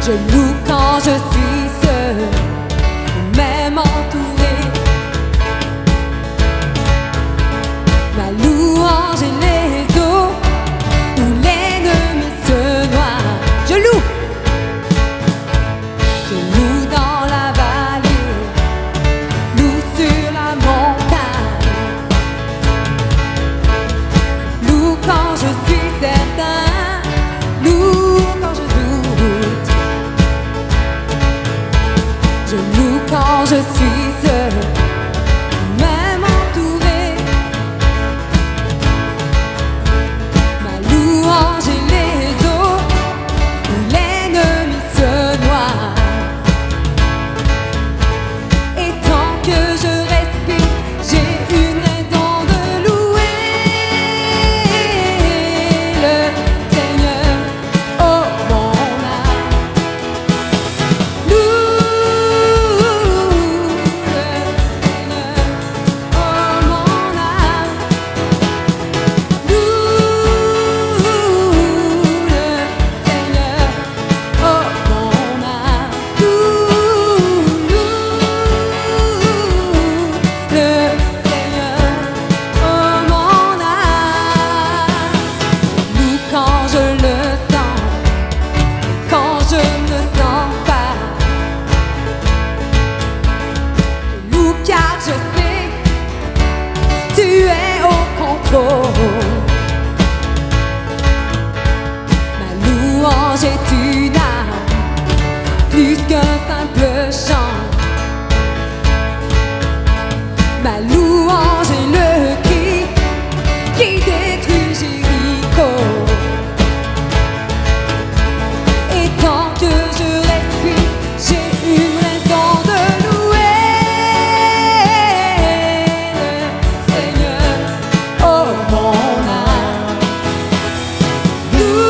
Je loue quand je suis seul, même entouré. Ma louange et les eaux où l'ennemi se noie. Je loue dans la vallée, loue sur la montagne, loue quand je suis certain, loue quand je doute. Je loue quand je suis seul, même entouré. Ma louange et les eaux où l'ennemi se noie. Et tant que je respire, j'ai une raison de louer le Seigneur, oh mon âme. Loue car je sais, tu es au contrôle. Ma louange est une arme, plus qu'un simple chant. Ma louange est le cri qui détruit Jéricho. Et tant que je respire, j'ai une raison de louer le Seigneur, oh mon âme. Loue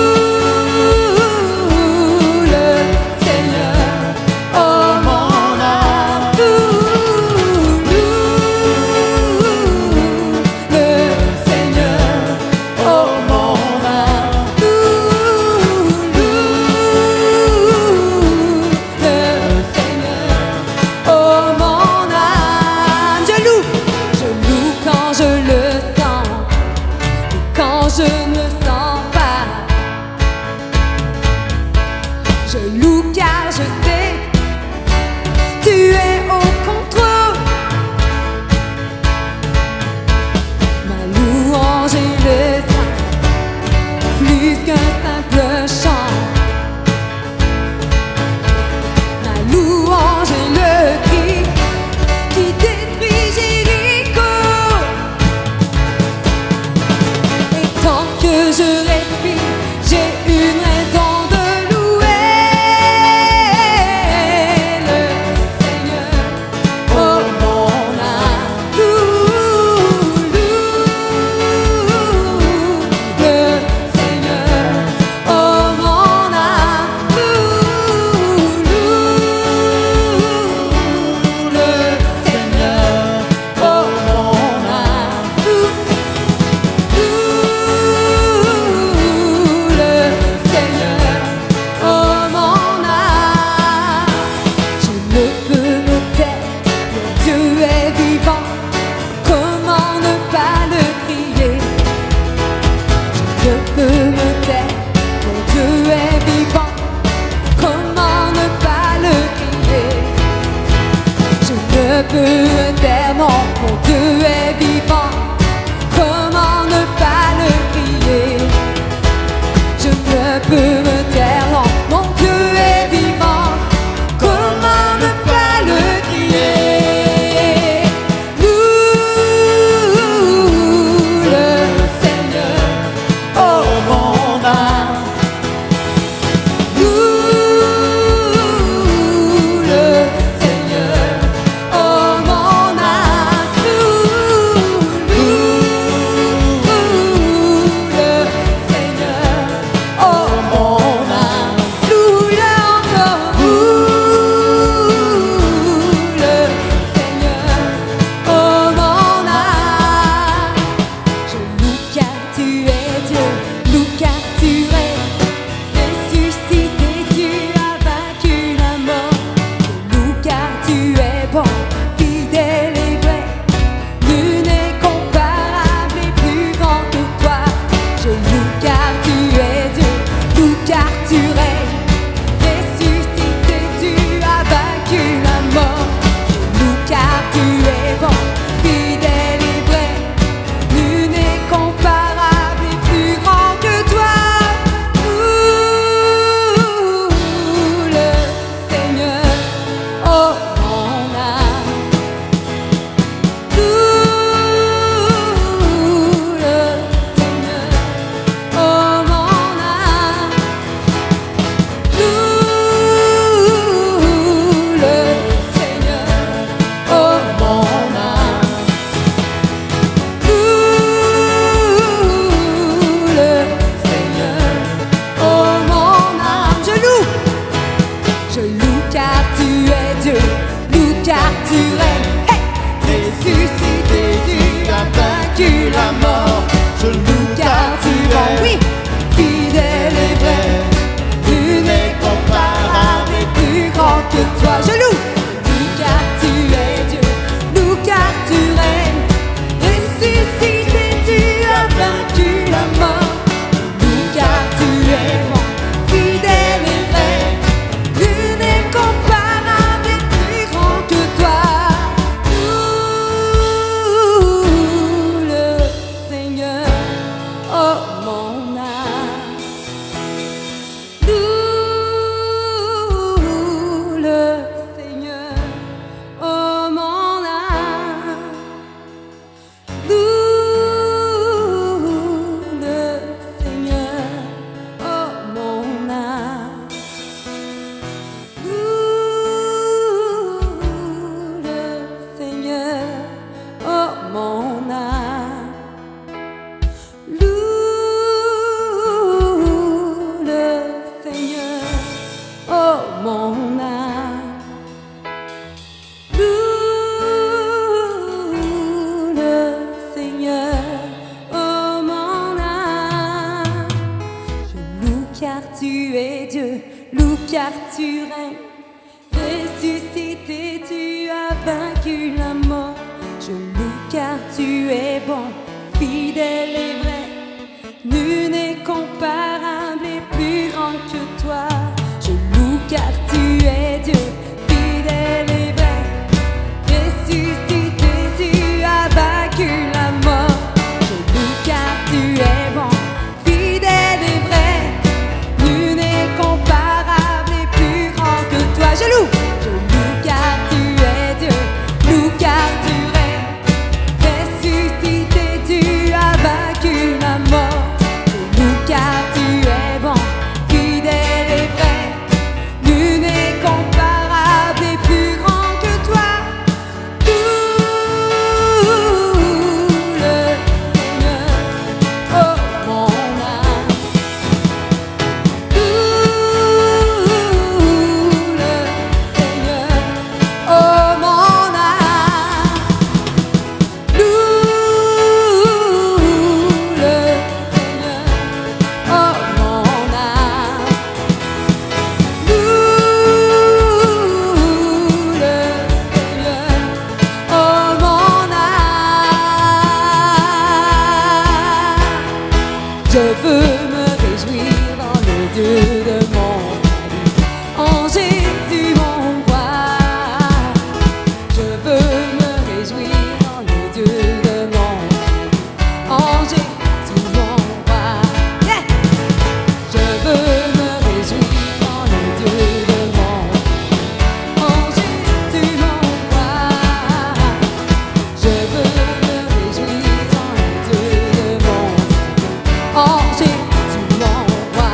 car tu es Dieu, loue car tu règnes. Ressuscité, tu as vaincu la mort. Je loue car tu es bon, fidèle et vrai. Nul n'est comparable et plus grand que toi. Je loue car tu es Dieu, fidèle et vrai. Ressuscité, tu as vaincu la mort. Je loue car tu es bon, fidèle et vrai. Nul n'est comparable et plus grand que toi. Je loue car tu es Dieu, loue car tu règnes. Ressuscité, tu as vaincu la mort. Je loue car tu es bon, fidèle et vrai. Nul n'est comparable et plus grand que toi. Je veux me réjouir dans le Dieu de mon salut, en Jésus mon roi. Je veux me réjouir dans le Dieu de mon salut, en Jésus mon roi. Yeah! Je veux me réjouir dans le Dieu de mon salut, en Jésus mon roi. Je veux me réjouir dans le Dieu de mon salut, en Jésus mon roi.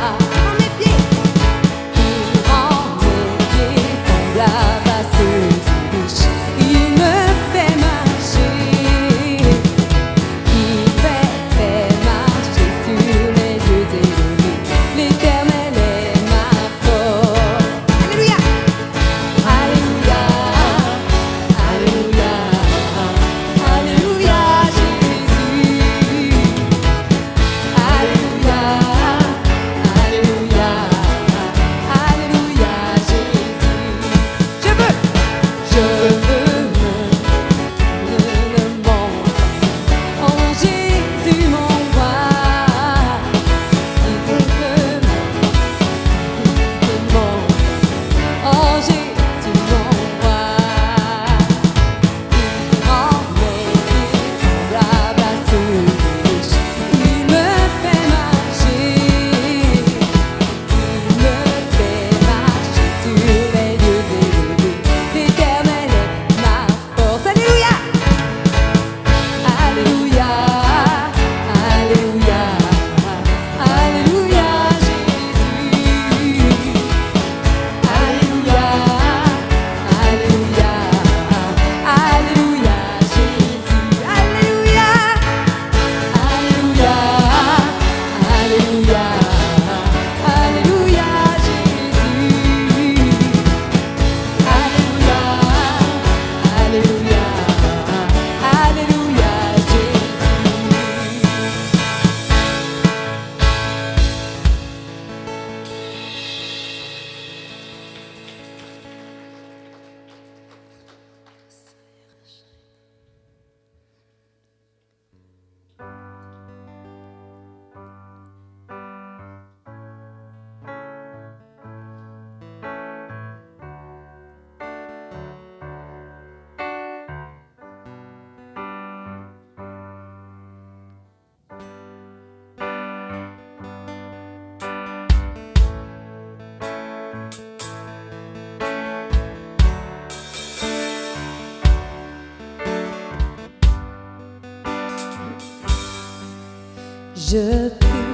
En mes pieds semblables à ceux du riche, il me fait marcher. Il fait marcher sur les lieux élevés. L'Éternel est ma force. Alléluia, alléluia, alléluia, alléluia, Jésus. Alléluia, alléluia, alléluia, Jésus. Je veux me montrer en Jésus mon roi. Il veut me montrer en Jésus mon roi. Il rend mes pieds semblables à ceux du riche. Il me fait marcher. Il me fait marcher sur les lieux élevés. L'Éternel est ma force. Alléluia, alléluia, alléluia, alléluia, Jésus. Alléluia, alléluia, alléluia, Jésus. Alléluia, alléluia, alléluia, alléluia, Jésus. Alléluia, alléluia, alléluia, Jésus. Je prie,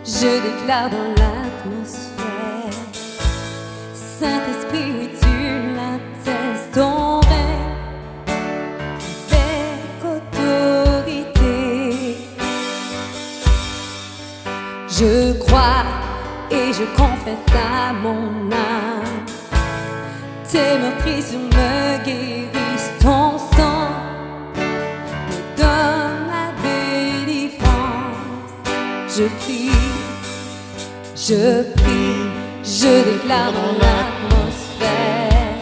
je déclare dans l'atmosphère. Saint-Esprit, oui, tu l'attestes, ton règne avec autorité. Je crois et je confesse à mon âme. Tes meurtrissures me guérissent, ton sang me donne la délivrance. Je prie, Je prie, je déclare dans l'atmosphère.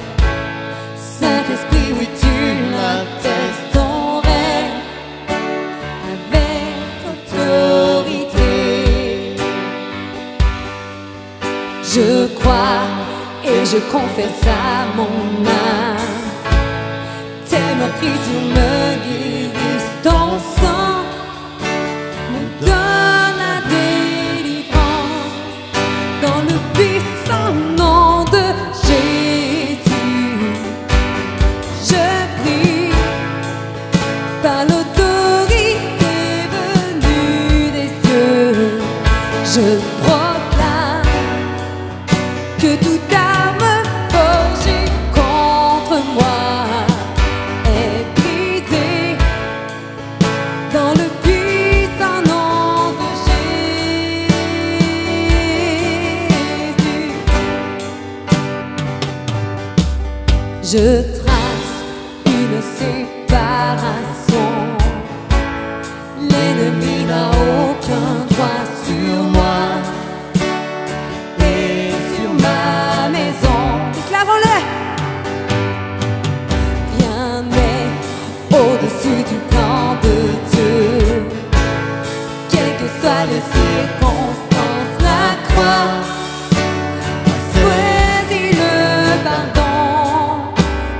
Saint-Esprit, oui, tu l'attestes, ton règne avec autorité. Je crois et je confesse à mon âme, tes meurtrissures me guérissent, ton sang me donne la délivrance. Dans le puissant nom de Jésus, je prie par l'autorité venue des cieux. Je proclame que toute arme forgée contre moi est brisée dans le puissant nom de Jésus. Je trace une séparation. L'ennemi n'a aucun droit sur moi et sur ma maison. Déclarons-le. Rien n'est au-dessus du plan de Dieu. Quelles que soient les circonstances, la croix a choisi le pardon.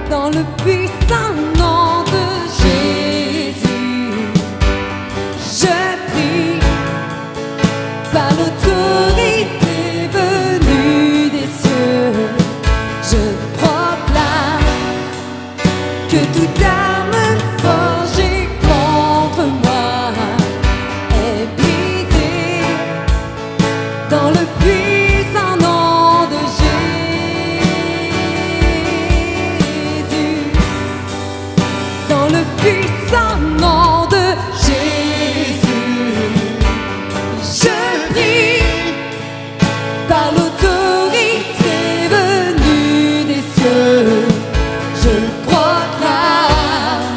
Dans le puissant nom de Jésus, je prie par l'autorité venue des cieux. Je proclame que toute arme forgée contre moi est brisée dans le puissant nom de Jésus. Dans le puissant nom de Jésus, je prie par l'autorité venue des cieux. Je proclame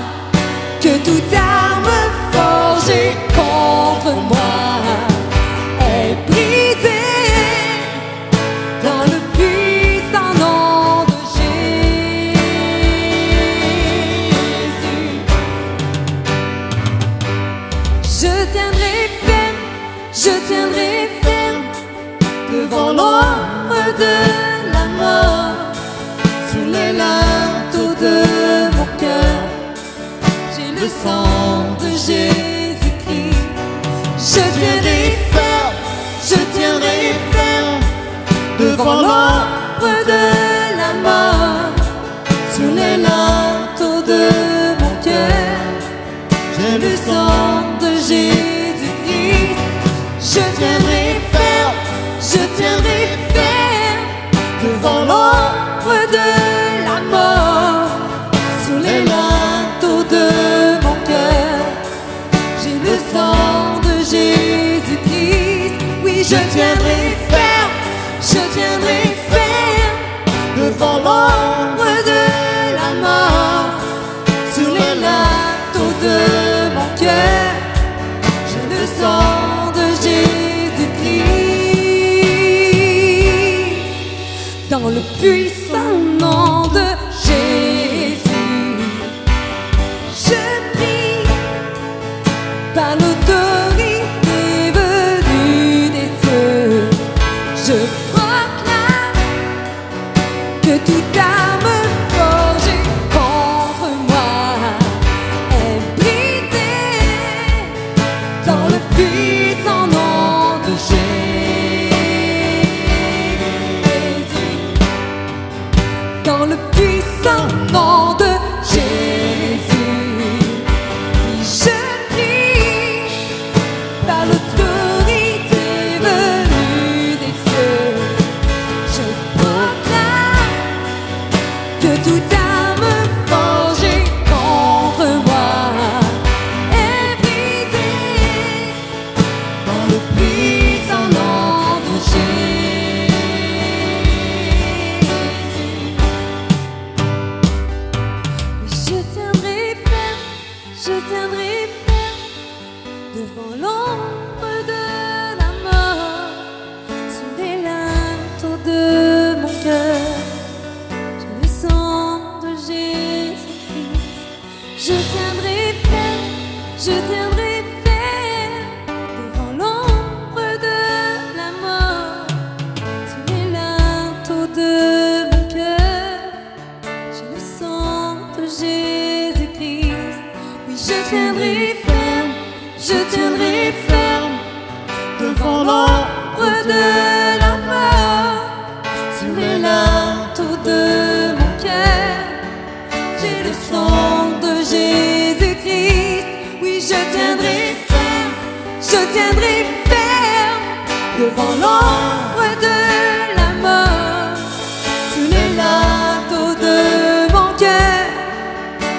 que toute arme forgée contre moi est brisée dans le puissant nom de Jésus. Je tiendrai ferme devant l'ombre de la mort, sous les linteaux de mon cœur. J'ai le sang de Jésus-Christ. Je tiendrai ferme devant l'ombre de la mort, sous les linteaux de mon cœur. J'ai le sang de Jésus-Christ. Je tiendrai ferme devant l'ombre de la mort, sous les linteaux de mon cœur. J'ai le sang de Jésus-Christ. Oui, je tiendrai ferme devant l'ombre de la mort, sous les linteaux de mon cœur. J'ai le sang de Jésus-Christ. Dans le puissant nom de Jésus, je prie par l'autorité venue des cieux. Je proclame que toute arme forgée contre moi est brisée dans le puissant nom de Jésus. Dans le puissant nom de Jésus, je prie par l'autorité venue des cieux. tiendrai ferme, je tiendrai ferme devant l'ombre de la mort. Sous les linteaux de mon cœur,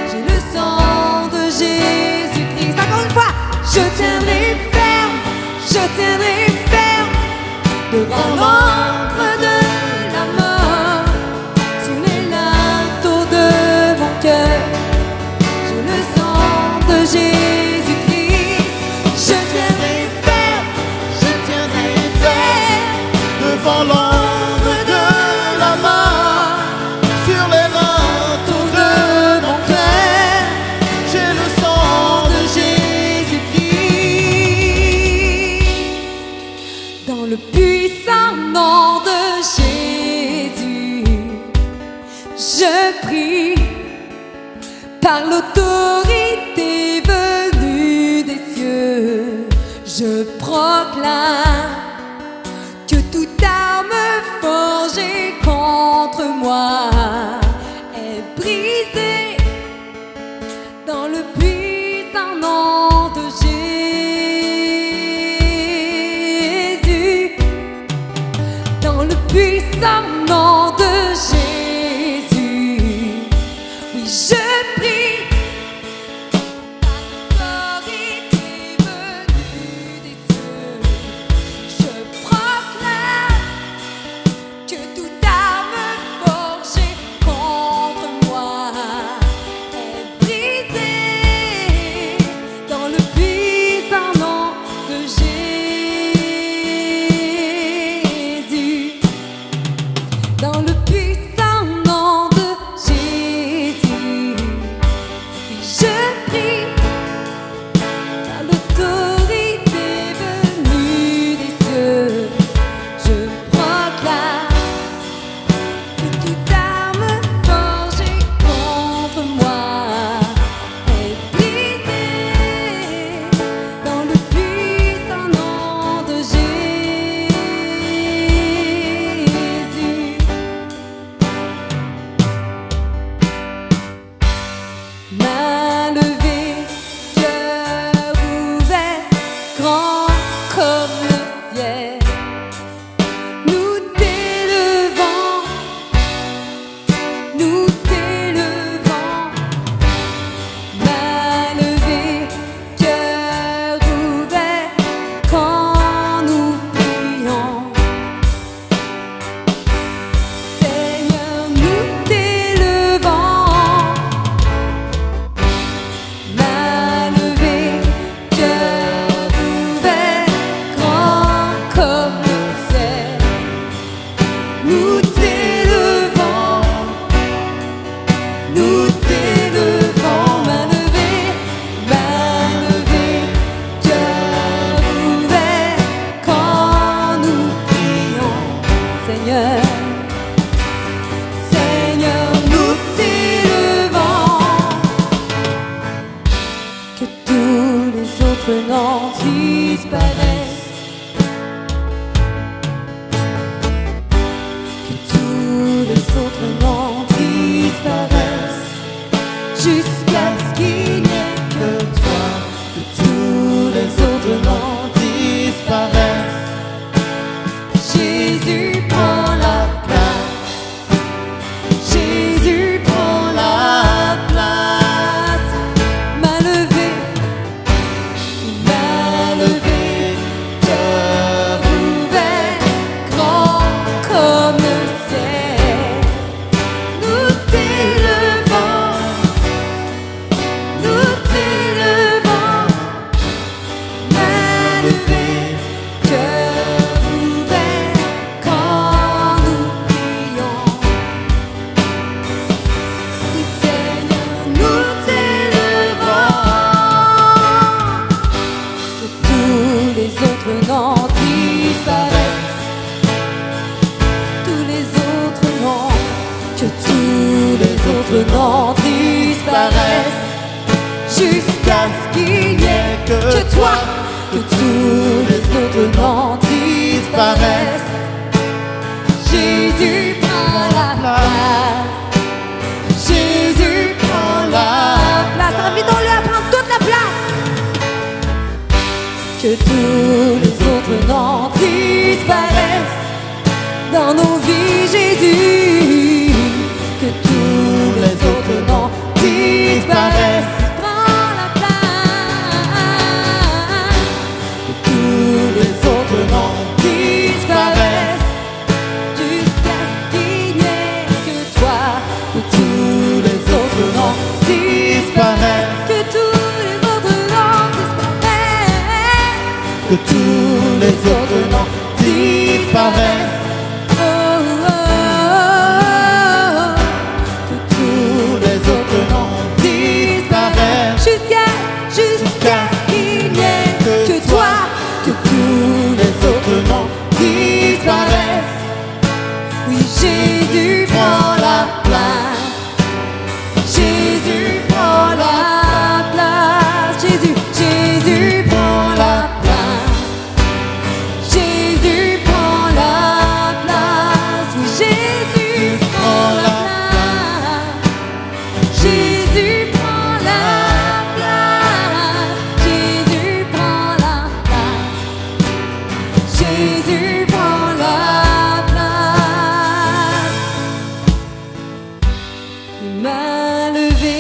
j'ai le sang de Jésus-Christ. Encore une fois, je tiendrai ferme, je tiendrai ferme devant l'ombre de la mort. Sous les linteaux de mon cœur, j'ai le sang de Jésus-Christ. Je tiendrai ferme, je tiendrai ferme devant l'ombre de la mort. Sur les linteaux de mon cœur, j'ai le sang de Jésus-Christ. dans le puissant nom de Jésus. Je prie par l'autorité venue des cieux. Je proclame que toute arme forgée contre moi est brisée dans le puissant nom de Jésus. Dans le puissant nom de Jésus. Oui, je prie par l'autorité venue des cieux. Je proclame que toute arme forgée contre moi est brisée dans le puissant nom de Jésus. Dans le puissant nom de Jésus. Oui, je prie par l'autorité venue des cieux. Je proclame que toute arme forgée contre moi est brisée dans le puissant nom de Jésus. Main levée, cœur ouvert, grand comme le ciel. Nous t'élevons, nous t'élevons. Main levée, cœur ouvert, quand nous prions. Seigneur, nous t'élevons. Main levée, cœur ouvert, grand comme le ciel. Nous t'élevons, nous t'élevons. Main levée, cœur ouvert, quand nous prions. Seigneur, Seigneur, nous t'élevons. Que tous les autres noms disparaissent. Que tous les autres noms disparaissent. Jusqu'à ce qu'il n'y ait que toi. Que tous les autres noms disparaissent. Jésus prend la place. Jésus prend la place. Main levée, cœur ouvert, grand comme le ciel. Nous t'élevons, nous t'élevons. Main levée, cœur ouvert, quand nous prions. Oui, Seigneur, nous t'élevons. Que tous les autres noms disparaissent. Tous les autres noms, que tous les autres noms disparaissent. Jusqu'à ce qu'il n'y ait que toi. Que tous les autres noms disparaissent. Jésus prend la place. Jésus prend la place. Invitons-le à prendre toute la place. que tous les autres noms disparaissent dans nos vies, Jésus. Que tous les autres noms disparaissent. Prends la place. Que tous les autres noms disparaissent jusqu'à ce qu'il n'y ait que toi. Que tous les autres noms disparaissent. Que tous les autres noms disparaissent. Que tous les autres noms disparaissent. Oh, oh, oh. Que tous les autres noms disparaissent jusqu'à ce qu'il n'y ait que toi. Que tous les autres noms disparaissent. Oui, Jésus prend la place. Jésus prend la place. Jésus prend la place. Jésus prend la place. Oui, Jésus prend la place. Jésus prend la place. Jésus prend la place. Jésus prend la place. Il m'a levé,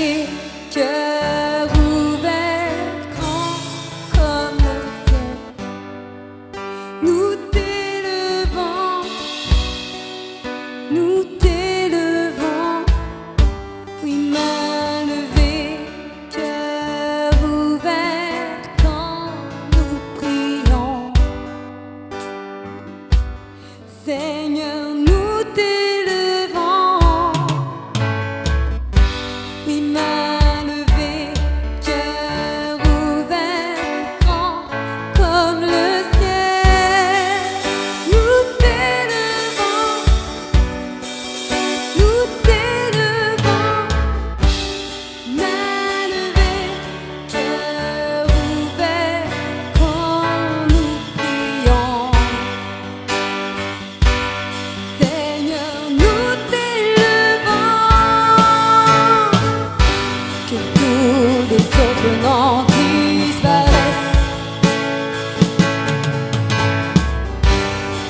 cœur ouvert, grand comme le ciel. Nous t'élevons, nous t'élevons. Oui, m'a levé, cœur ouvert, quand nous prions. Seigneur, nous t'élevons. Oui, m'a levé, cœur ouvert, grand comme le ciel. Nous t'élevons, nous t'élevons. M'a levé, cœur ouvert, quand nous prions. Seigneur, nous t'élevons. Que tous les autres noms disparaissent.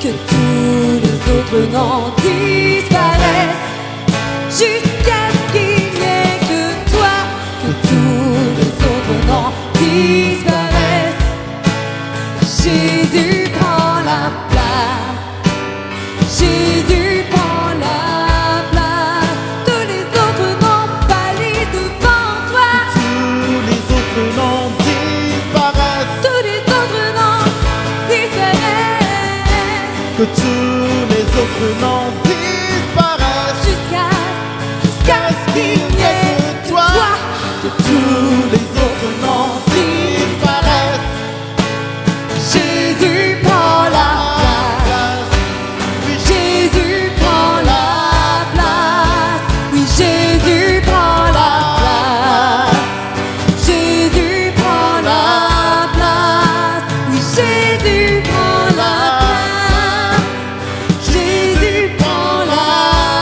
Que tous les autres noms disparaissent jusqu'à ce qu'il n'y ait que toi. Que tous les autres noms disparaissent. Jésus prend la place. Jésus prend la place. Tous les autres noms pâlissent devant toi. Tous les autres noms disparaissent. Tous les autres noms disparaissent Que tous les autres noms disparaissent. jusqu'à ce qu'il n'y ait que toi. Que tous les autres noms disparaissent. Jésus prend la place. Jésus prend la place. Oui, Jésus prend la place. Jésus prend la place. Oui, Jésus prend la place. Jésus prend la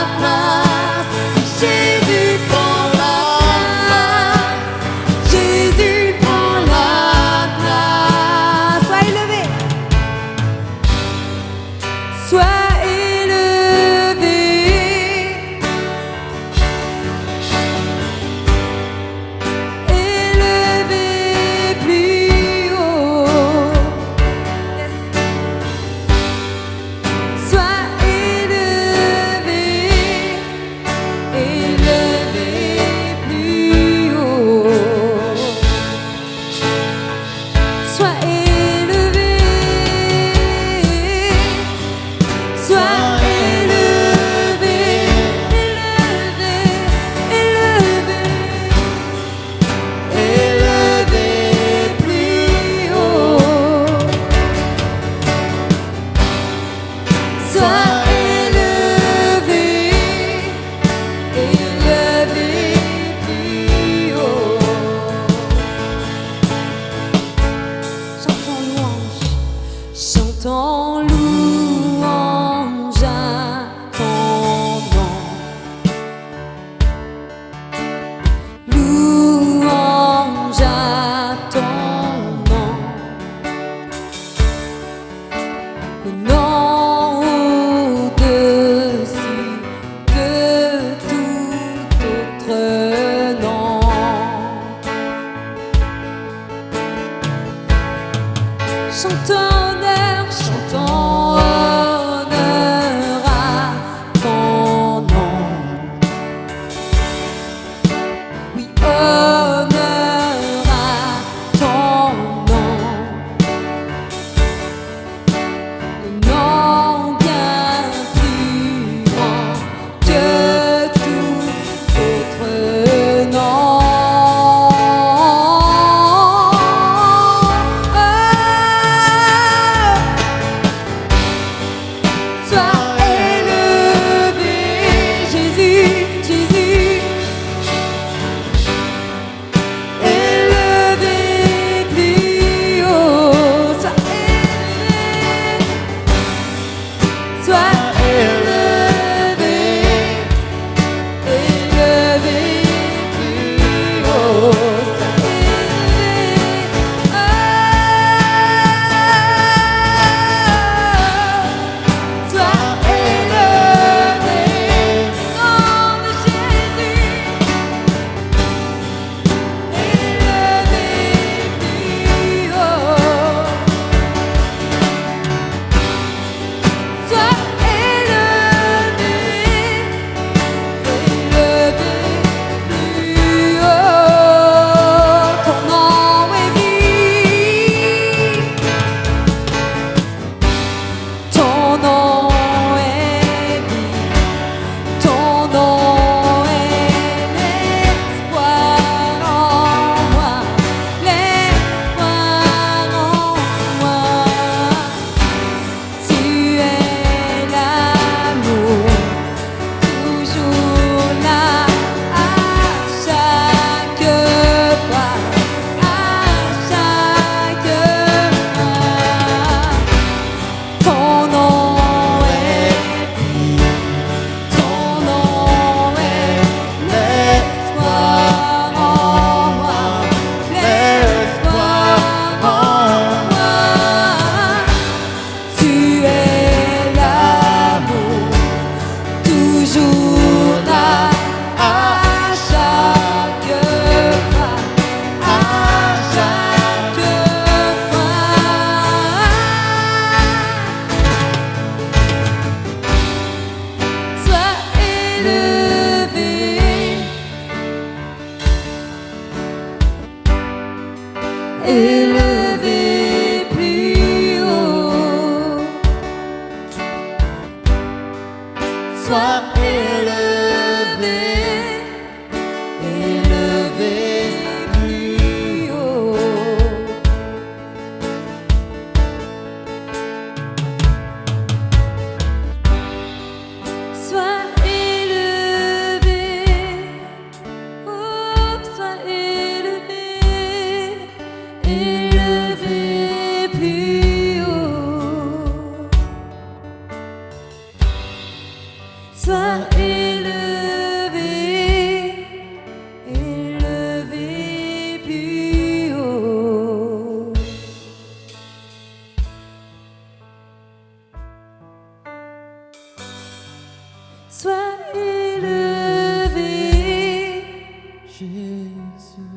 élevé plus haut. Sois élevé, élevé plus haut. Sois élevé, oh, sois élevé, élevé plus haut. Sois élevé, élevé plus haut. Sois élevé, Jésus,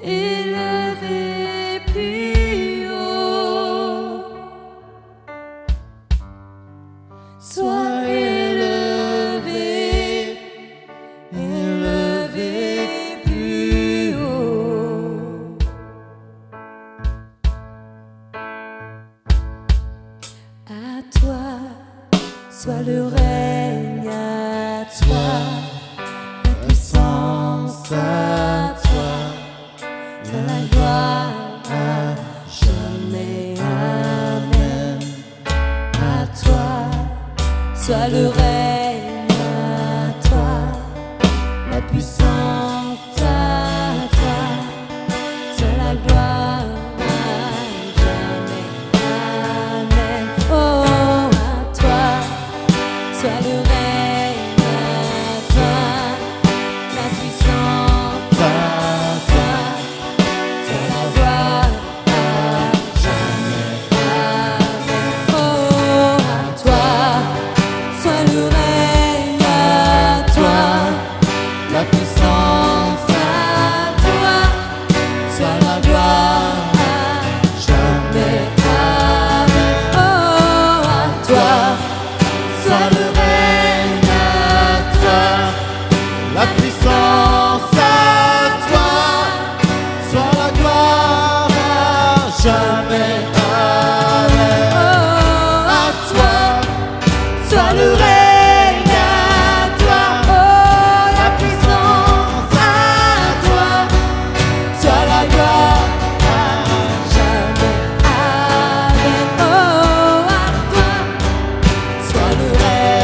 élevé plus haut. Sois élevé, élevé plus haut. À toi soit le règne, à toi la puissance, à toi la gloire, à jamais. Amen. À toi soit le règne, à toi la puissance, à toi soit la gloire, à jamais. Amen. Oh, à toi soit le règne, à toi la puissance, à toi soit la gloire, à jamais. Amen. Oh, à toi soit le règne, à toi la puissance, à toi soit la gloire, à jamais. Amen. Oh, à toi soit le règne, à toi la puissance à toi, soit la gloire à jamais. Amen. oh, À toi, soit le règne, à toi, oh, la puissance, à toi, soit la gloire, à jamais. Amen. Oh, à toi, soit le règne,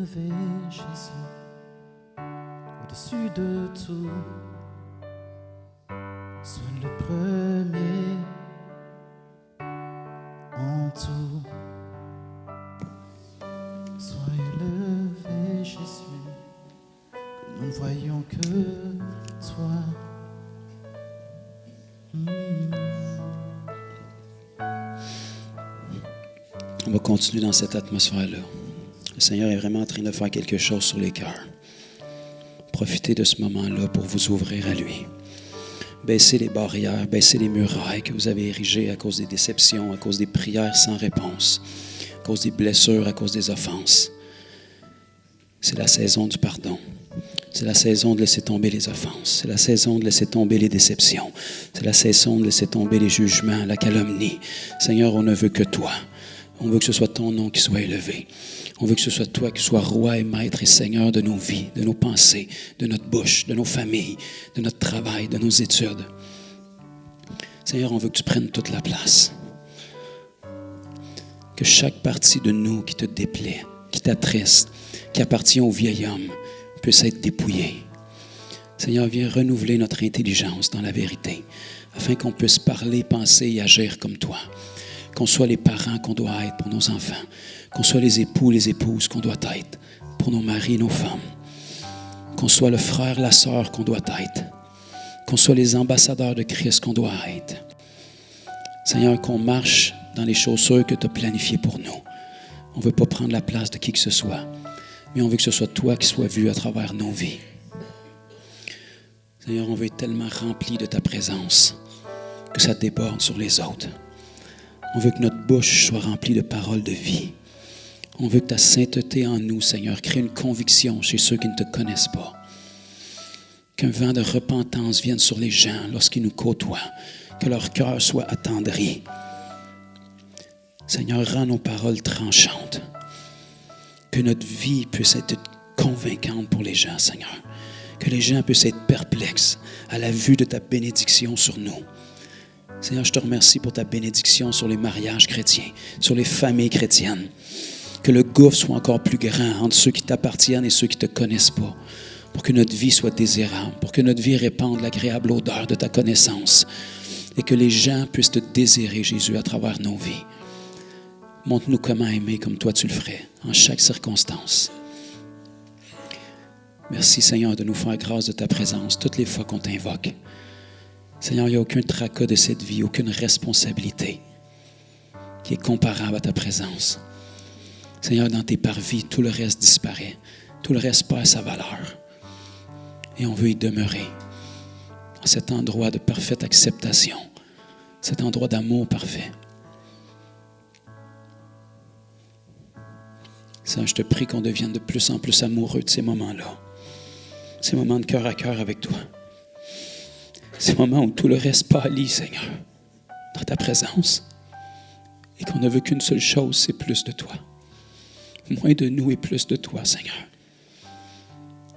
élevé, Jésus, au-dessus de tout. Sois le premier en tout. Sois élevé, Jésus, que nous ne voyons que toi. On va continuer dans cette atmosphère-là. Le Seigneur est vraiment en train de faire quelque chose sur les cœurs. Profitez de ce moment-là pour vous ouvrir à lui. Baissez les barrières, baissez les murailles que vous avez érigées à cause des déceptions, à cause des prières sans réponse, à cause des blessures, à cause des offenses. C'est la saison du pardon. C'est la saison de laisser tomber les offenses. C'est la saison de laisser tomber les déceptions. C'est la saison de laisser tomber les jugements, la calomnie. Seigneur, on ne veut que toi. On veut que ce soit ton nom qui soit élevé. On veut que ce soit toi qui sois roi et maître et seigneur de nos vies, de nos pensées, de notre bouche, de nos familles, de notre travail, de nos études. Seigneur, on veut que tu prennes toute la place. Que chaque partie de nous qui te déplaît, qui t'attriste, qui appartient au vieil homme, puisse être dépouillée. Seigneur, viens renouveler notre intelligence dans la vérité, afin qu'on puisse parler, penser et agir comme toi. Qu'on soit les parents qu'on doit être pour nos enfants. Qu'on soit les époux, les épouses qu'on doit être pour nos maris, nos femmes. Qu'on soit le frère, la sœur qu'on doit être. Qu'on soit les ambassadeurs de Christ qu'on doit être. Seigneur, qu'on marche dans les chaussures que tu as planifiées pour nous. On ne veut pas prendre la place de qui que ce soit, mais on veut que ce soit toi qui sois vu à travers nos vies. Seigneur, on veut être tellement rempli de ta présence que ça déborde sur les autres. On veut que notre bouche soit remplie de paroles de vie. On veut que ta sainteté en nous, Seigneur, crée une conviction chez ceux qui ne te connaissent pas. Qu'un vent de repentance vienne sur les gens lorsqu'ils nous côtoient. Que leur cœur soit attendri. Seigneur, rends nos paroles tranchantes. Que notre vie puisse être convaincante pour les gens, Seigneur. Que les gens puissent être perplexes à la vue de ta bénédiction sur nous. Seigneur, je te remercie pour ta bénédiction sur les mariages chrétiens, sur les familles chrétiennes. Que le gouffre soit encore plus grand entre ceux qui t'appartiennent et ceux qui ne te connaissent pas. Pour que notre vie soit désirable, pour que notre vie répande l'agréable odeur de ta connaissance. Et que les gens puissent te désirer, Jésus, à travers nos vies. Montre-nous comment aimer comme toi tu le ferais, en chaque circonstance. Merci, Seigneur, de nous faire grâce de ta présence toutes les fois qu'on t'invoque. Seigneur, il n'y a aucun tracas de cette vie, aucune responsabilité qui est comparable à ta présence. Seigneur, dans tes parvis, tout le reste disparaît. Tout le reste perd sa valeur. Et on veut y demeurer. Dans cet endroit de parfaite acceptation. Cet endroit d'amour parfait. Seigneur, je te prie qu'on devienne de plus en plus amoureux de ces moments-là. Ces moments de cœur à cœur avec toi. Ces moments où tout le reste pâlit, Seigneur, dans ta présence. Et qu'on ne veut qu'une seule chose, c'est plus de toi. Moins de nous et plus de toi, Seigneur.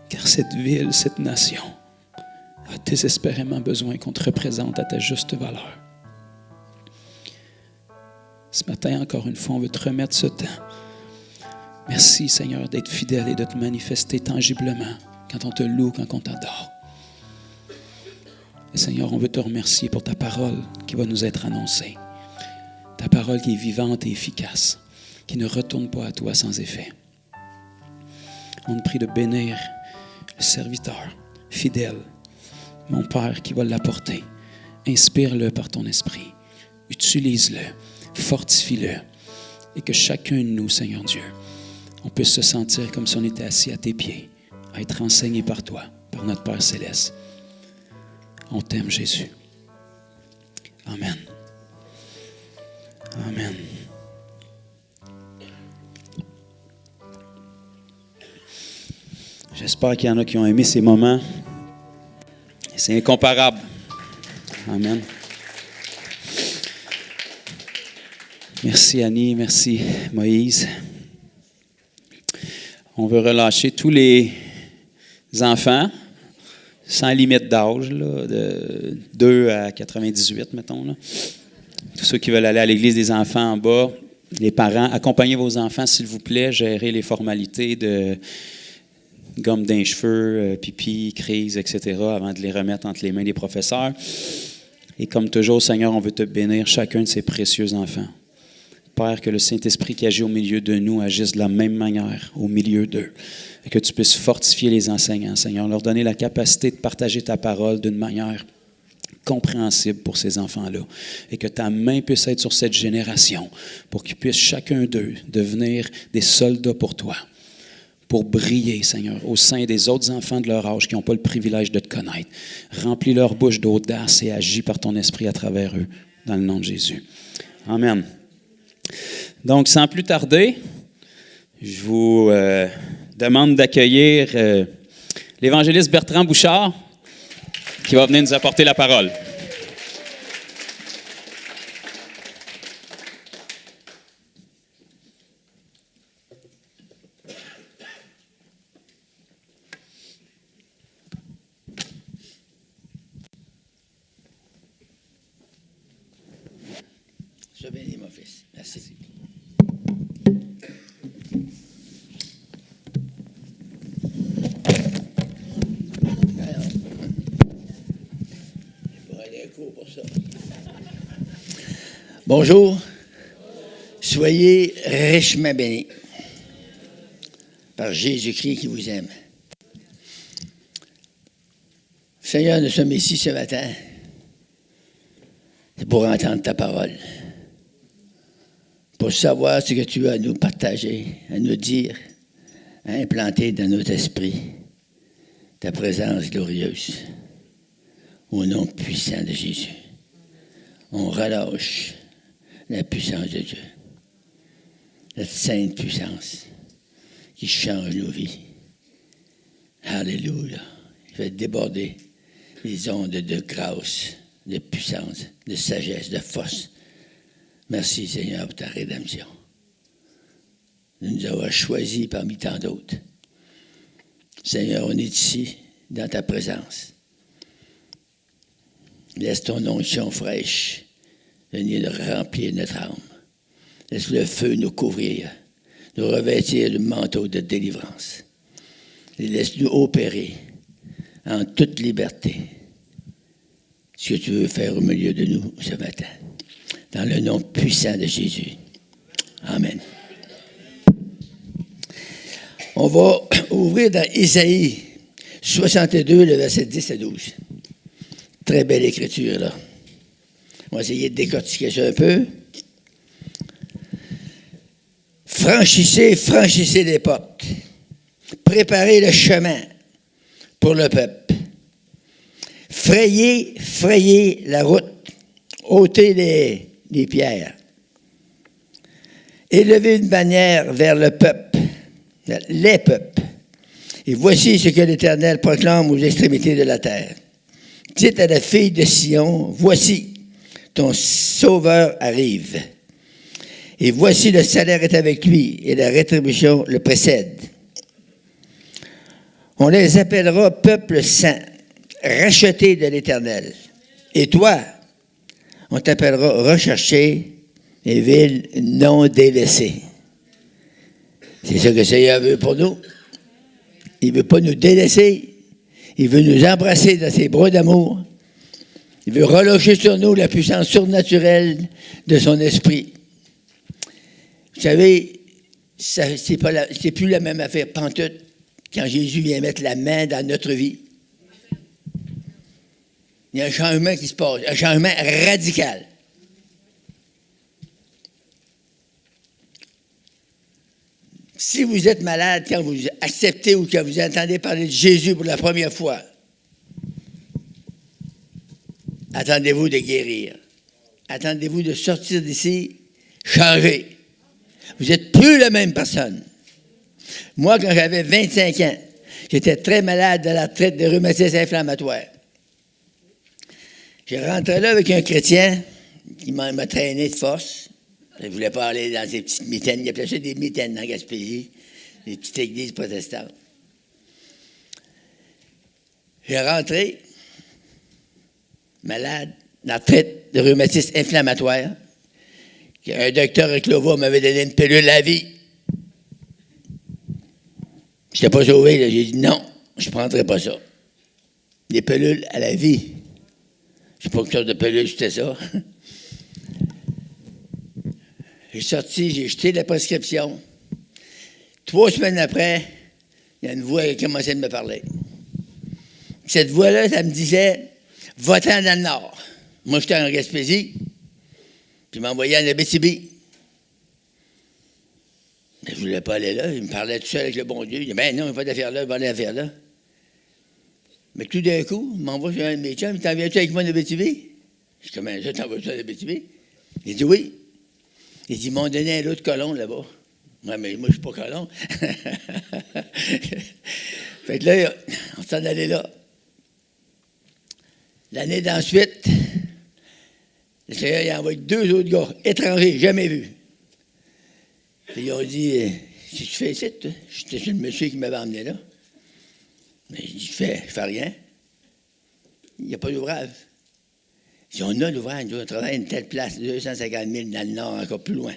Car cette ville, cette nation, a désespérément besoin qu'on te représente à ta juste valeur. Ce matin, encore une fois, on veut te remettre ce temps. Merci, Seigneur, d'être fidèle et de te manifester tangiblement quand on te loue, quand on t'adore. Et Seigneur, on veut te remercier pour ta parole qui va nous être annoncée. Ta parole qui est vivante et efficace, qui ne retourne pas à toi sans effet. On te prie de bénir le serviteur fidèle, mon Père qui va l'apporter. Inspire-le par ton esprit. Utilise-le, fortifie-le. Et que chacun de nous, Seigneur Dieu, on puisse se sentir comme si on était assis à tes pieds, à être enseigné par toi, par notre Père Céleste. On t'aime, Jésus. Amen. Amen. J'espère qu'il y en a qui ont aimé ces moments. C'est incomparable. Amen. Merci Annie, merci Moïse. On veut relâcher tous les enfants, sans limite d'âge, là, de 2 à 98, mettons. Là. Tous ceux qui veulent aller à l'église des enfants en bas, Les parents, accompagnez vos enfants, s'il vous plaît, gérez les formalités de gomme d'un cheveu, pipi, crise, etc., avant de les remettre entre les mains des professeurs. Et comme toujours, Seigneur, on veut te bénir chacun de ces précieux enfants. Père, que le Saint-Esprit qui agit au milieu de nous agisse de la même manière au milieu d'eux. Et que tu puisses fortifier les enseignants, Seigneur, leur donner la capacité de partager ta parole d'une manière compréhensible pour ces enfants-là. Et que ta main puisse être sur cette génération pour qu'ils puissent chacun d'eux devenir des soldats pour toi, pour briller, Seigneur, au sein des autres enfants de leur âge qui n'ont pas le privilège de te connaître. Remplis leur bouche d'audace et agis par ton esprit à travers eux, dans le nom de Jésus. Amen. Donc, sans plus tarder, je vous demande d'accueillir l'évangéliste Bertrand Bouchard, qui va venir nous apporter la parole. Sois béni, mon fils. Merci. Bonjour. Soyez richement bénis par Jésus-Christ qui vous aime. Seigneur, nous sommes ici ce matin. C'est pour entendre ta parole, pour savoir ce que tu as à nous partager, à nous dire, à implanter dans notre esprit ta présence glorieuse. Au nom puissant de Jésus, on relâche la puissance de Dieu, cette sainte puissance qui change nos vies. Alléluia. Il fait déborder les ondes de grâce, de puissance, de sagesse, de force. Merci Seigneur pour ta rédemption. De nous avoir choisis parmi tant d'autres. Seigneur, on est ici dans ta présence. Laisse ton onction fraîche venir remplir notre âme. Laisse le feu nous couvrir, nous revêtir le manteau de délivrance. Et laisse-nous opérer en toute liberté ce que tu veux faire au milieu de nous ce matin. Dans le nom puissant de Jésus. Amen. On va ouvrir dans Isaïe 62, le verset 10 à 12. Très belle écriture, là. On va essayer de décortiquer ça un peu. Franchissez les portes. Préparez le chemin pour le peuple. Frayez la route. Ôtez les pierres. Élevez une bannière vers le peuple, les peuples. Et voici ce que l'Éternel proclame aux extrémités de la terre. Dites à la fille de Sion, voici, ton sauveur arrive. Et voici le salaire est avec lui, et la rétribution le précède. On les appellera peuple saint, racheté de l'Éternel. Et toi, on t'appellera recherché et ville non délaissée. C'est ça que le Seigneur veut pour nous. Il ne veut pas nous délaisser. Il veut nous embrasser dans ses bras d'amour. Il veut relâcher sur nous la puissance surnaturelle de son esprit. Vous savez, c'est plus la même affaire pantoute quand Jésus vient mettre la main dans notre vie. Il y a un changement qui se passe, un changement radical. Si vous êtes malade, quand vous acceptez ou quand vous entendez parler de Jésus pour la première fois, attendez-vous de guérir. Attendez-vous de sortir d'ici changé. Vous n'êtes plus la même personne. Moi, quand j'avais 25 ans, j'étais très malade de la traite de rhumatisme inflammatoire. Je rentrais là avec un chrétien qui m'a traîné de force. Je ne voulais pas aller dans ces petites mitaines. Il appelait ça des mitaines dans Gaspésie, des petites églises protestantes. J'ai rentré, malade, dans la traite de rhumatisme inflammatoire, Un docteur à Clova m'avait donné une pilule à la vie. Je n'étais pas sauvé, là. J'ai dit non, je ne prendrai pas ça. Des pilules à la vie. Je ne sais pas quelle sorte de pilule c'était ça. J'ai sorti, j'ai jeté la prescription. 3 semaines après, il y a une voix qui a commencé à me parler. Cette voix-là, ça me disait « Va-t'en dans le Nord ». Moi, j'étais en Gaspésie, puis il m'envoyait en Abitibi. Mais je ne voulais pas aller là. Il me parlait tout seul avec le bon Dieu. Il dit « Ben non, il n'y a pas d'affaire là, il va aller affaire là ». Mais tout d'un coup, il m'envoie chez un de mes chums. « T'en viens-tu avec moi en Abitibi » Je dis « Comment ça, t'en vas-tu en Abitibi » Il dit « Oui ». Il dit « Ils m'ont donné un autre colon là-bas ». Ouais, mais moi, je ne suis pas colon. Fait que là, on s'en allait là. L'année d'ensuite, le Seigneur il a envoyé 2 autres gars, étrangers, jamais vus. Puis ils ont dit, si tu fais ici, j'étais chez le monsieur qui m'avait emmené là. Mais je dis, je fais rien. Il n'y a pas d'ouvrage. Si on a l'ouvrage, on travaille à une telle place, 250 000 dans le nord, encore plus loin.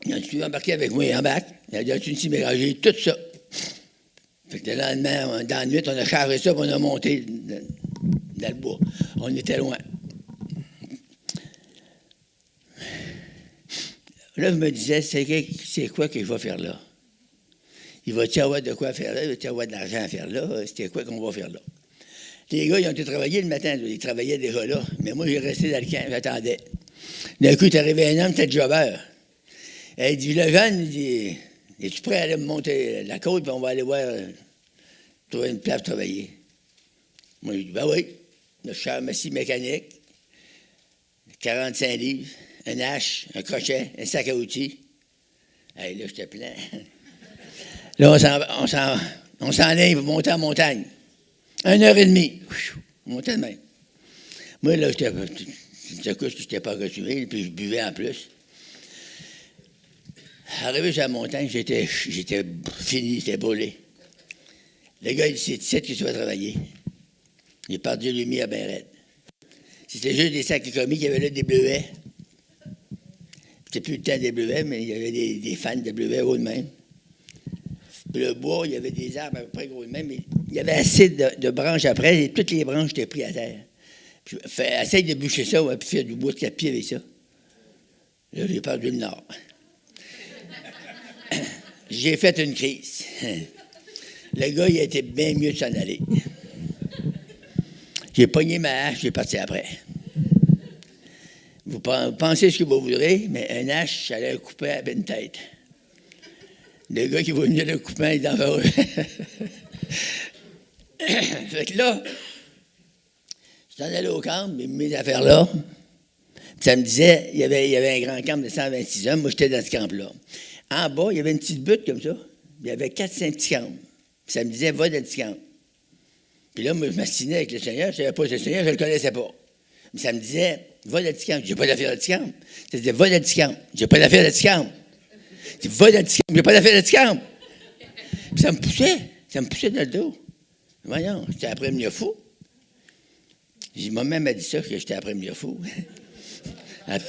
Ils ont embarqué avec moi en bac. Il a dit, as-tu une ciméragée? Tout ça. Fait que le lendemain, dans la nuit, on a chargé ça et on a monté dans le bois. On était loin. Là, je me disais, c'est quoi que je vais faire là? Il va-t-il avoir de quoi faire là? Il va-t-il avoir de l'argent à faire là? C'était quoi qu'on va faire là? Les gars, ils ont été travailler le matin. Ils travaillaient déjà là. Mais moi, j'ai resté dans le camp. J'attendais. D'un coup, il est arrivé un homme, c'était jobber. Il dit, le jeune, il dit, es-tu prêt à aller me monter la côte, puis on va aller voir, trouver une place pour travailler? Moi, je dis, ben oui. Le char massif mécanique, 45 livres, un hache, un crochet, un sac à outils. Hey, là, j'étais plein. Là, on s'en allait pour monter en montagne. 1h30. Monter de même. Moi, là, je n'étais pas accoutumé, puis je buvais en plus. Arrivé sur la montagne, j'étais fini, j'étais brûlé. Le gars, il dit, c'est ici que tu vas travailler. Il est parti lui mis à ben raide. C'était juste des sacs commis, il y avait là des bleuets. C'était plus le temps des bleuets, mais il y avait des fans de bleuets haut de même. Puis le bois, il y avait des arbres à peu près gros de même, mais il y avait assez de branches après, et toutes les branches étaient prises à terre. Puis, essaye de bûcher ça, puis faire du bois de 4 pieds avec ça. Là, j'ai perdu le nord. J'ai fait une crise. Le gars, il a été bien mieux de s'en aller. J'ai pogné ma hache, j'ai parti après. Vous pensez ce que vous voudrez, mais un hache, ça allait couper à une tête. Le gars qui va venir le couper, il est dangereux. Fait que là, je suis allé au camp, mes affaires là. Puis ça me disait, il y avait un grand camp de 126 hommes, moi j'étais dans ce camp-là. En bas, il y avait une petite butte comme ça. Il y avait 4-5 petits camps. Puis ça me disait, va dans le petit camp. Puis là, moi, je m'assinais avec le Seigneur. Je ne savais pas le Seigneur, je ne le connaissais pas. Mais ça me disait, va dans le petit camp. J'ai pas d'affaire de petit camp. Ça disait, va dans le petit camp. J'ai pas d'affaire de petit camp. Je dis, va dans le petit camp. J'ai pas d'affaire de petit camp. Puis ça me poussait. Ça me poussait dans le dos. Voyons, j'étais après mieux fou. Moi-même m'a dit ça, que j'étais après mieux fou. Elle a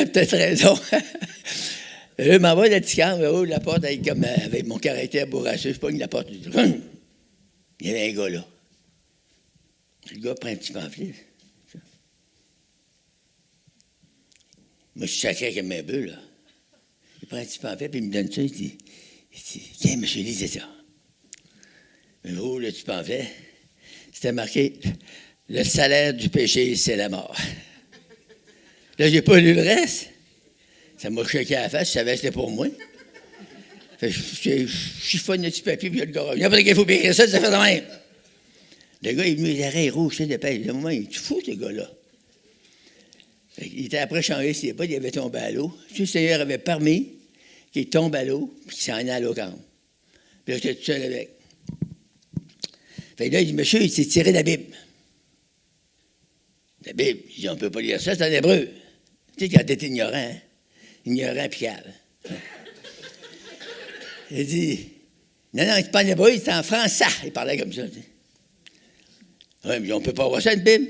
peut-être raison. Je m'envoie dans le petit camp, la porte avec mon caractère bourrasseux, je pogne la porte. Il y avait un gars là. Le gars prend un petit pamphlet. Moi, je suis sacré comme un bœuf, là. Il prend un petit pamphlet, puis il me donne ça, il dit, tiens, monsieur, lisez ça. Je roule le petit pamphlet. C'était marqué, le salaire du péché, c'est la mort. Là, j'ai pas lu le reste. Ça m'a choqué à la face, je savais que c'était pour moi. Fait que je chiffonne le petit papier, puis le gars, il n'y a pas de qu'il faut bien écrire ça, ça fait de même. Le gars, il est venu, les oreilles rouges, tu sais, de paix. À un moment, il est fou, ce gars-là. Il était après changé ses bottes, il avait tombé à l'eau. Le Seigneur avait permis qu'il tombe à l'eau, puis qu'il s'en allait à l'eau quand même. Puis là, j'étais tout seul avec. Fait que là, il dit, monsieur, il s'est tiré de la Bible. La Bible, il dit, on ne peut pas lire ça, c'est en hébreu. Tu sais, quand t'es ignorant, hein? Ignorant puis cave. Il dit, non, c'est pas en hébreu, c'est en français. Il parlait comme ça. Oui, mais on ne peut pas voir ça, une Bible.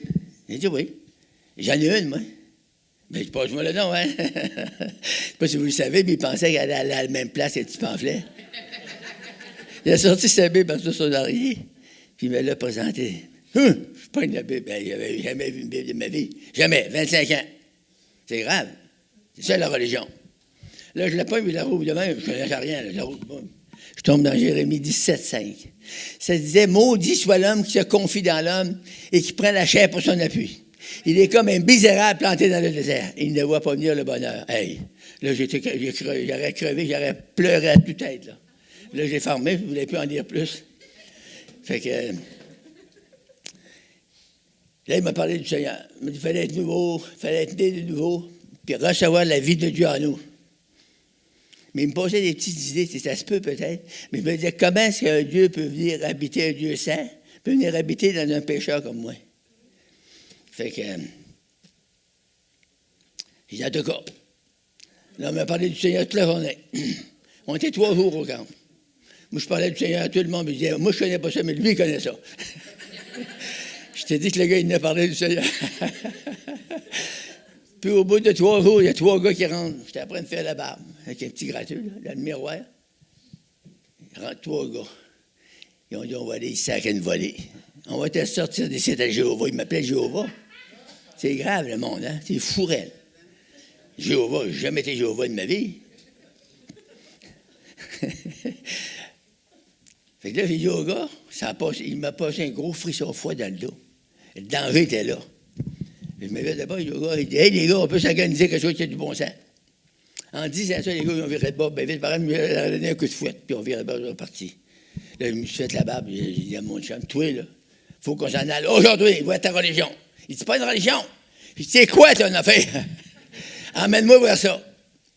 Il dit, oui. J'en ai une, moi. Mais je passe-moi le nom, hein? Je ne sais pas si vous le savez, mais il pensait qu'elle allait à la même place que le petit pamphlet. Il a sorti sa Bible en dessous de son oreiller, puis il me l'a présenté. Je pas une Bible. Ben, il n'avait jamais vu une Bible de ma vie. Jamais. 25 ans. C'est grave. C'est ça, la religion. Là, je la pogne, puis je la rouvre demain. Je ne connais rien. Là, je la rouvre. Je tombe dans Jérémie 17,5. Ça disait, « Maudit soit l'homme qui se confie dans l'homme et qui prend la chair pour son appui. Il est comme un misérable planté dans le désert. Il ne voit pas venir le bonheur. » Hey, là, j'aurais crevé, j'aurais pleuré à toute tête. Là, j'ai fermé, je ne voulais plus en dire plus. Fait que... Là, il m'a parlé du Seigneur. Il m'a dit, il fallait être nouveau, il fallait être né de nouveau, puis recevoir la vie de Dieu en nous. Mais il me posait des petites idées, ça se peut peut-être, mais il me disait, comment est-ce qu'un Dieu peut venir habiter un Dieu saint, peut venir habiter dans un pécheur comme moi? Fait que, j'ai dit, en tout cas, là, on m'a parlé du Seigneur toute la journée. On était 3 jours au camp. Moi, je parlais du Seigneur à tout le monde, mais je disais, moi, je ne connais pas ça, mais lui, il connaît ça. Je t'ai dit que le gars, il n'a parlé du Seigneur. Puis au bout de 3 jours, il y a 3 gars qui rentrent. J'étais en train de faire la barbe, avec un petit gratteux, là, dans le miroir. Il rentre 3 gars. Ils ont dit, on va aller ici avec une volée. On va te sortir d'ici à Jéhovah. Il m'appelait Jéhovah. C'est grave, le monde, hein? C'est fourrel. Jéhovah, je n'ai jamais été Jéhovah de ma vie. Fait que là, j'ai dit au gars, il m'a passé un gros frisson froid dans le dos. Le danger était là. Je me vais d'abord, j'ai dit au gars, il dit, hey les gars, on peut s'organiser quelque chose qui a du bon sens. En disant ça, les gars, ils ont viré de bord, ben vite, par exemple, ils ont donné un coup de fouette, puis on virait de bord, ils sont partis. Là, je me suis fait la barbe, j'ai dit à mon chum, toi, là, faut qu'on s'en aille aujourd'hui, vois ta religion. Il dit, c'est pas une religion. Je dis, c'est quoi ton affaire? Emmène-moi voir ça.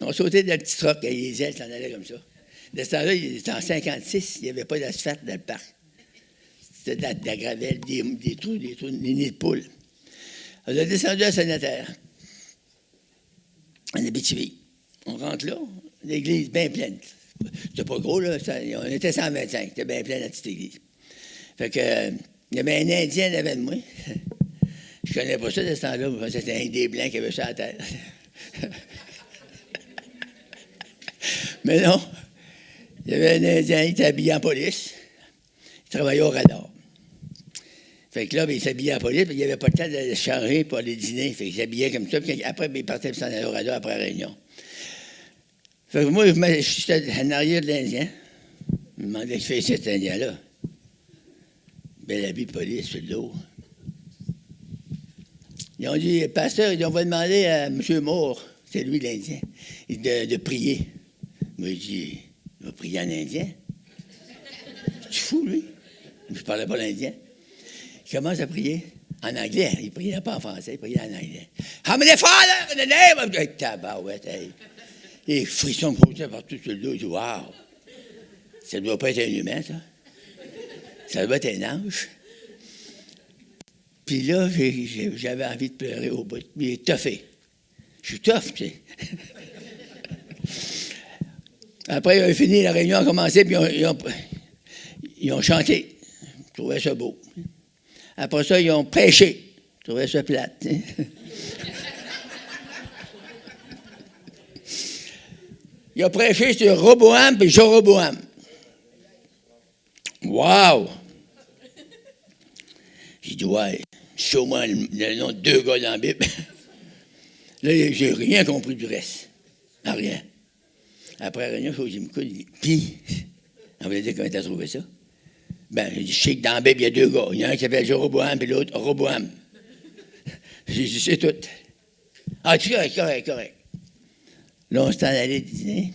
On sautait dans le petit troc, les ailes s'en allaient comme ça. De ce temps-là, c'était en 56, il n'y avait pas d'asphalte dans le parc. C'était de la gravelle, des trous, des nids de poules. On a descendu à Saint-Nazaire, en Abitibi. On rentre là, l'église bien pleine. C'était pas gros, là, on était 125, c'était bien plein la petite église. Fait que, il y avait un Indien devant de moi. Je connais pas ça de ce temps-là, c'était un des Blancs qui avait ça à la terre. Mais non. Il y avait un Indien, il était habillé en police. Il travaillait au radar. Fait que là, il s'habillait en police, puis il n'y avait pas le temps de se changer pour aller dîner. Fait qu'il s'habillait comme ça, puis après, il partait pour s'en aller au radar après la réunion. Fait que moi, je suis en arrière de l'Indien. Je me demandais ce qu'il fait cet Indien-là. Bel habit de police sur le dos. Ils ont dit, pasteur, on va demander à M. Moore, c'est lui l'Indien, de prier. Moi, j'ai dit, il va prier en indien. Tu fou, lui? Je ne parlais pas l'indien. Il commence à prier en anglais. Il ne priait pas en français, il priait en anglais. Heavenly Father, in the name of... Tabarouette, hey. Les frissons me poussaient partout sur le dos. Je dis, wow! Ça ne doit pas être un humain, ça. Ça doit être un ange. Puis là, j'avais envie de pleurer au bout. Mais il est toughé. Je suis tough, tu sais. Après, ils ont fini, la réunion a commencé, puis ils ont chanté. Je trouvais ça beau. Après ça, ils ont prêché. Je trouvais ça plate. Ils ont prêché sur Roboam et Jéroboam. Wow! J'ai dit, ouais, show-moi le nom de 2 gars dans la Bible. Là, j'ai rien compris du reste. Rien. Après la réunion, je me coude, il dit, puis, on va dire comment tu as trouvé ça? Ben, je sais que dans la Bible, il y a 2 gars. Il y en a un qui s'appelle Jéroboam, puis l'autre, Roboam. J'ai dit, c'est tout. Ah, tu es correct. Là, on s'est en allé dîner,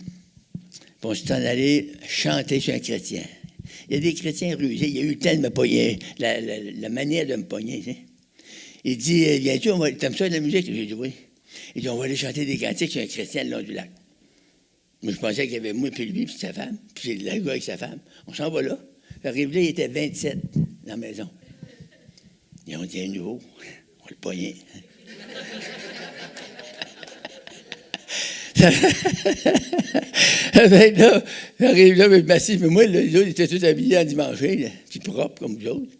puis on s'est en allé chanter sur un chrétien. Il y a des chrétiens rusés. Il y a eu le temps de me pogner, la manière de me pogner. Tu sais. Il dit, viens-tu, t'aimes ça de la musique? J'ai dit, oui. Il dit, on va aller chanter des cantiques sur un chrétien le long du lac. Moi, je pensais qu'il y avait moi, puis lui, puis sa femme, puis le gars avec sa femme. On s'en va là. Arrive là, il était 27 dans la maison. Ils ont dit, un nouveau, on va le pogner. Fait là, j'arrive là, mais massif, mais moi, les autres étaient tous habillés en dimanche, puis propres comme vous autres.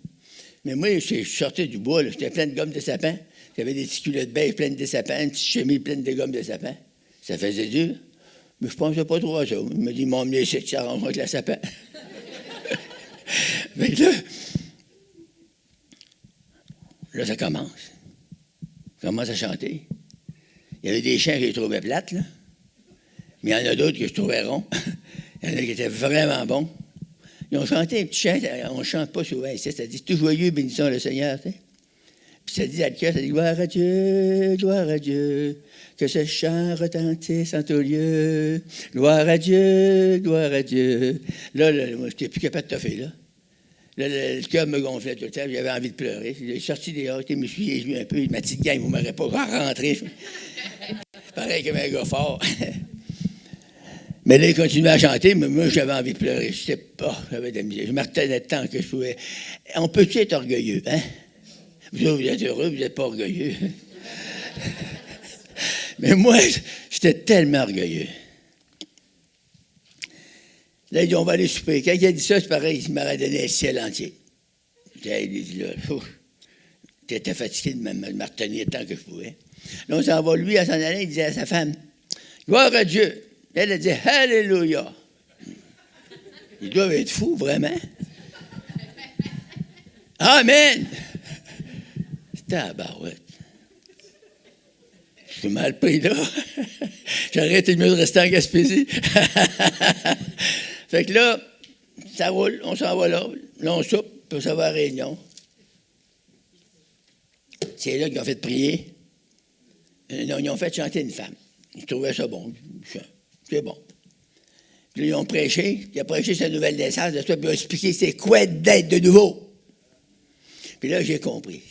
Mais moi, je sortais du bois, j'étais plein de gomme de sapin. J'avais des petits culottes beige pleines de sapins, une petite chemise pleine de gomme de sapin. Ça faisait dur. Mais je ne pensais pas trop à ça. Il m'a dit, m'en emmené ici, ça arrange avec la sapin. Mais là, ça commence. Je commence à chanter. Il y avait des chants que je trouvais plates, là. Mais il y en a d'autres que je trouvais ronds. Il y en a qui étaient vraiment bons. Ils ont chanté un petit chant, on ne chante pas souvent ici. Ça dit, tout joyeux, bénissons le Seigneur. Tu sais. Puis ça dit à le cœur, ça dit, gloire à Dieu, que ce chant retentisse en tout lieu. Gloire à Dieu, gloire à Dieu. Là, moi, je n'étais plus capable de toffer, là. Là, le cœur me gonflait tout le temps, j'avais envie de pleurer. J'ai sorti dehors, je me suis les genoux un peu. Ma petite gang, vous ne m'aurez pas rentré. Pareil comme un gars fort. Mais là, il continuait à chanter, mais moi, j'avais envie de pleurer. Je sais pas, j'avais de la misère. Je me retenais tant que je pouvais. On peut-tu être orgueilleux, hein? Vous êtes heureux, vous n'êtes pas orgueilleux. Mais moi, j'étais tellement orgueilleux. Là, il dit, on va aller souper. Quand il a dit ça, c'est pareil, il m'aurait donné le ciel entier. Il dit, là, j'étais fatigué de me retenir tant que je pouvais. Là, on s'en va, lui, à s'en aller, il disait à sa femme, gloire à Dieu. Elle a dit, alléluia. Ils doivent être fous, vraiment. Amen. C'était à la barouette. Je suis mal pris, là. J'aurais été mieux de rester en Gaspésie. Fait que là, ça roule, on s'en va là. Là, on soupe, puis ça va à la réunion. C'est là qu'ils ont fait prier. Non, ils ont fait chanter une femme. Ils trouvaient ça bon. C'est bon. Puis là, ils ont prêché. Ils ont prêché sa nouvelle naissance. Puis ils ont expliqué c'est quoi d'être de nouveau. Puis là, j'ai compris.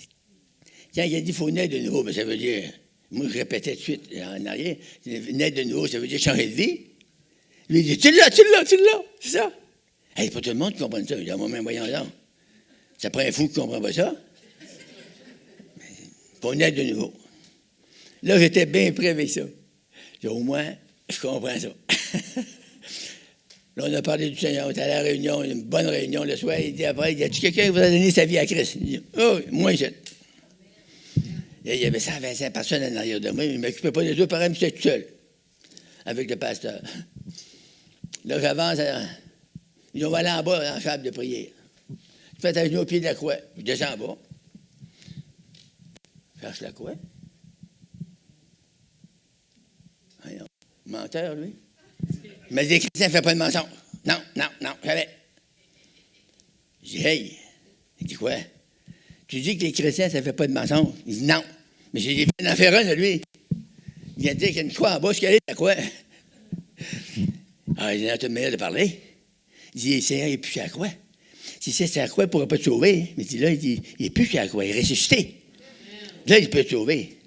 Quand il a dit qu'il faut naître de nouveau, mais ça veut dire... Moi, je répétais tout de suite en arrière. Naître de nouveau, ça veut dire changer de vie. Lui, il dit, tu l'as, c'est ça. Hey, pas tout le monde qui comprend ça. Il dit, à moi-même, voyons là. Ça prend un fou qui ne comprend pas ça. Pour naître de nouveau. Là, j'étais bien prêt avec ça. J'ai au moins, je comprends ça. Là, on a parlé du Seigneur. On était à la réunion, une bonne réunion le soir. Il dit après, il dit, as-tu quelqu'un qui vous a donné sa vie à Christ? Il dit, oh, moi, j'ai. Il y avait 125 personnes en arrière de moi. Il ne m'occupait pas des deux, pareil, mais j'étais tout seul. Avec le pasteur. Là, j'avance. Ils ont aller en bas, dans la chambre de prière. Je fais un genou au pied de la croix. Je descends en bas. Je cherche la croix. Voyons. Menteur, lui. Il m'a dit, les chrétiens ne font pas de mensonge. Non, jamais. Je dis, hey. Il dit quoi? Tu dis que les chrétiens, ça ne fait pas de mensonge? Il dit, non. Mais j'ai dit, il en fait un, lui. Il vient de dire qu'il y a une croix en bas, ce qu'il y a la croix. Ah, il a toute manière de parler. Il dit, le Seigneur, il n'est plus sur la croix. Si c'est la croix, il ne pourra pas te sauver. Mais il dit, il n'est plus sur la croix, il est ressuscité. Là, il peut te sauver.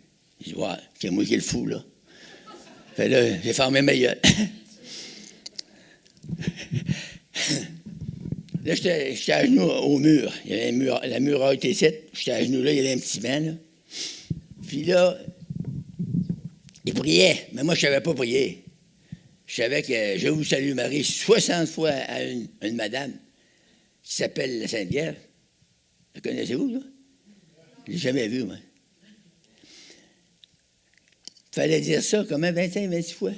Je dis, ouais, c'est moi qui est le fou, là. Fait là, j'ai fermé ma gueule. Là, j'étais à genoux au mur. Il y avait un mur, la muraille était ici. J'étais à genoux là, il y avait un petit banc, là. Puis là, il priait, mais moi, je ne savais pas prier. Je savais que je vous salue Marie 60 fois à une madame qui s'appelle la Sainte-Vierge. La connaissez-vous, là? Je ne l'ai jamais vue, moi. Il fallait dire ça comme 25, 26 fois.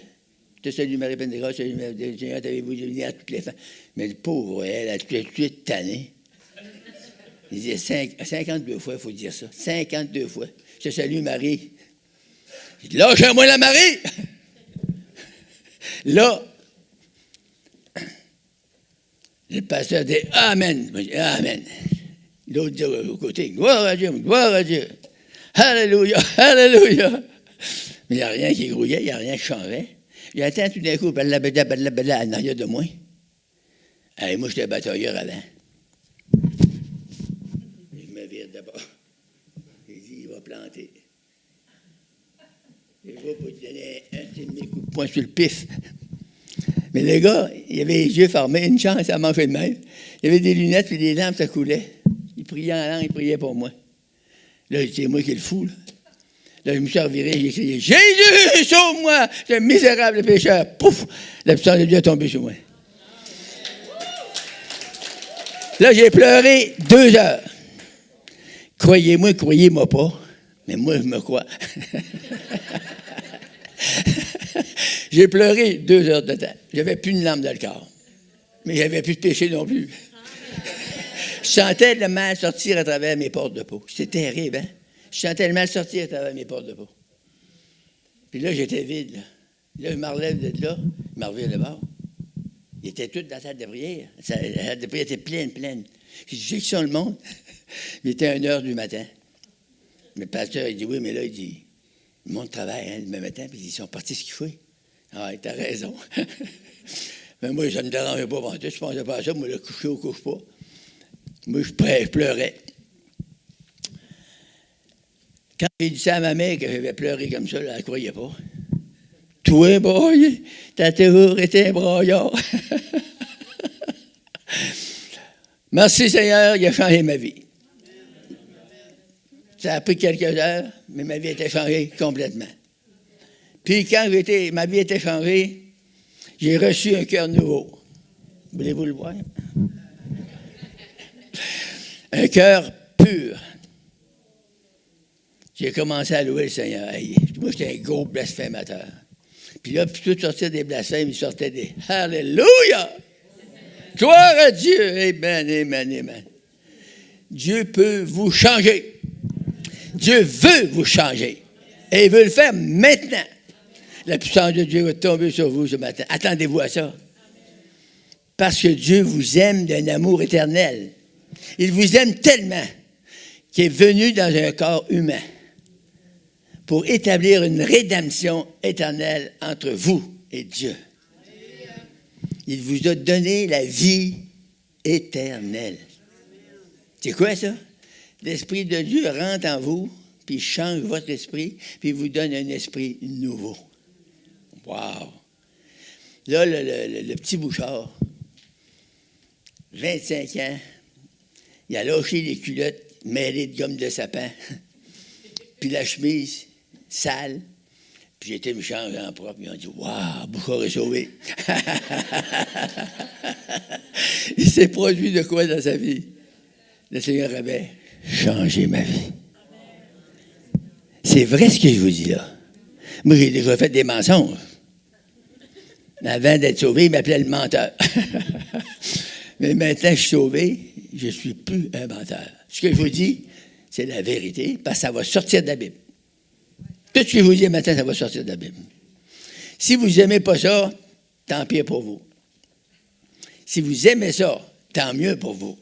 Je te salue Marie, pleine de grâce, Seigneur, t'avez-vous bénie à toutes les femmes. Mais le pauvre, elle a tout de suite tanné. Il disait 52 fois, il faut dire ça. 52 fois. Je te salue Marie. Il dit, lâchez-moi la Marie! Là, le pasteur dit Amen. Moi, je dis, Amen. L'autre dit au côté, gloire à Dieu, Alléluia, Alléluia. Mais il n'y a rien qui grouillait, il n'y a rien qui changeait. J'entends tout d'un coup, blablabla, en arrière de moi. Et moi, j'étais batailleur avant. Je me vire d'abord. J'ai dit, il va planter. Je vais pour te donner un petit coup de poing sur le pif. Mais le gars, il avait les yeux fermés, une chance à manger de même. Il avait des lunettes puis des lampes, ça coulait. Il priait en langue, il priait pour moi. Là, c'est moi qui est le fou, là. Là, je me suis reviré, j'ai crié, Jésus, sauve-moi! Je suis un misérable pécheur. Pouf! La puissance de Dieu est tombée sur moi. Là, j'ai pleuré 2 heures. Croyez-moi pas. Mais moi, je me crois. J'ai pleuré 2 heures de temps. J'avais plus une larme dans le corps. Mais j'avais plus de péché non plus. Je sentais le mal sortir à travers mes portes de peau. C'était terrible, hein? Je sentais le mal sortir à travers mes portes de peau. Puis là, j'étais vide, là. Là, je me relève de là, je me reviens de bord. Il était tout dans la salle de prière. La salle de prière était pleine. J'ai dit, j'ai sur le monde. Il était 1h du matin. Mais le pasteur, il dit, oui, mais là, il dit, le monde travaille, hein, le matin, puis ils sont partis ce qu'il faut. Ah, t'as raison. Mais moi, ça ne me dérangeait pas. Je ne pensais pas à ça. Moi, le coucher ou couche pas. Moi, je pleurais. Quand j'ai dit ça à ma mère que j'avais pleuré comme ça, elle ne croyait pas. Toi, boy, t'as toujours été un broyard. Merci Seigneur, il a changé ma vie. Ça a pris quelques heures, mais ma vie a été changée complètement. Puis quand ma vie a été changée, j'ai reçu un cœur nouveau. Voulez-vous le voir? Un cœur pur. J'ai commencé à louer le Seigneur. Moi, j'étais un gros blasphémateur. Puis là, plutôt de sortir des blasphèmes, il sortait des « Alléluia! Gloire à Dieu! » Amen. Dieu peut vous changer. Dieu veut vous changer. Et il veut le faire maintenant. La puissance de Dieu va tomber sur vous ce matin. Attendez-vous à ça. Parce que Dieu vous aime d'un amour éternel. Il vous aime tellement qu'il est venu dans un corps humain pour établir une rédemption éternelle entre vous et Dieu. Il vous a donné la vie éternelle. C'est quoi ça? L'Esprit de Dieu rentre en vous, puis il change votre esprit, puis il vous donne un esprit nouveau. Wow! Là, le petit Bouchard, 25 ans, il a lâché les culottes mêlées de gomme de sapin, puis la chemise sale, puis j'ai été me changer en propre, ils ont dit « Wow, Bouchard est sauvé! » Il s'est produit de quoi dans sa vie? Le Seigneur avait changé ma vie. C'est vrai ce que je vous dis là. Moi, j'ai déjà fait des mensonges. Avant d'être sauvé, il m'appelait le menteur. Mais maintenant, je suis sauvé, je ne suis plus un menteur. Ce que je vous dis, c'est la vérité, parce que ça va sortir de la Bible. Tout ce que je vous dis maintenant, ça va sortir de la Bible. Si vous n'aimez pas ça, tant pis pour vous. Si vous aimez ça, tant mieux pour vous.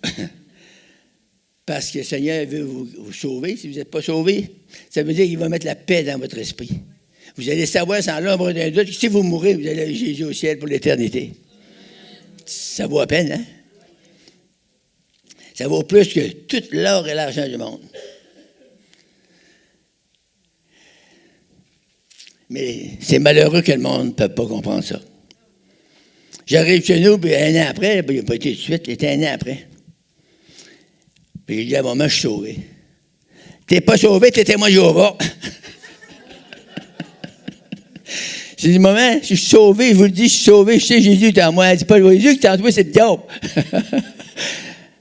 Parce que le Seigneur veut vous sauver. Si vous n'êtes pas sauvé, ça veut dire qu'il va mettre la paix dans votre esprit. Vous allez savoir sans l'ombre d'un doute que si vous mourrez, vous allez avec Jésus au ciel pour l'éternité. Ça vaut à peine, hein? Ça vaut plus que tout l'or et l'argent du monde. Mais c'est malheureux que le monde ne peut pas comprendre ça. J'arrive chez nous, puis 1 an après, il n'a pas été tout de suite, il était 1 an après. Puis j'ai dit à maman, je suis sauvé. T'es pas sauvé, t'es témoin de Jéhovah. J'ai dit, maman, je suis sauvé, je vous le dis, je suis sauvé, je sais Jésus est en moi. Elle dit pas Jésus qui est en toi, c'est le diable.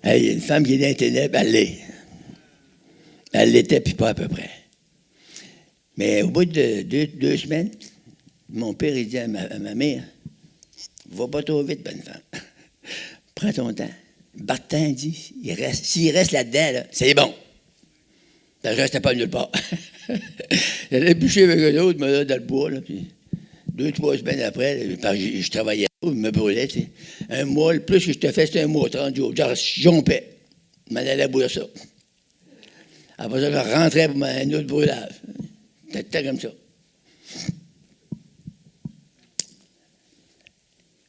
Il y a une femme qui est dans les ténèbres, elle l'est. Elle l'était, puis pas à peu près. Mais au bout de 2 semaines, mon père, il dit à ma mère, va pas trop vite, bonne femme. Prends ton temps. Bartin dit, s'il reste là-dedans, là, c'est bon. Le reste n'est pas nulle part. J'allais bûcher avec eux autres, me dans le bois, là, puis 2-3 semaines après, je travaillais, je me brûlais, tu sais. Un mois, le plus que je te fais, c'était 1 mois, 30 jours. Je jompais. Je m'en allais bouillir ça. Après ça, je rentrais pour un autre brûlage. C'était comme ça.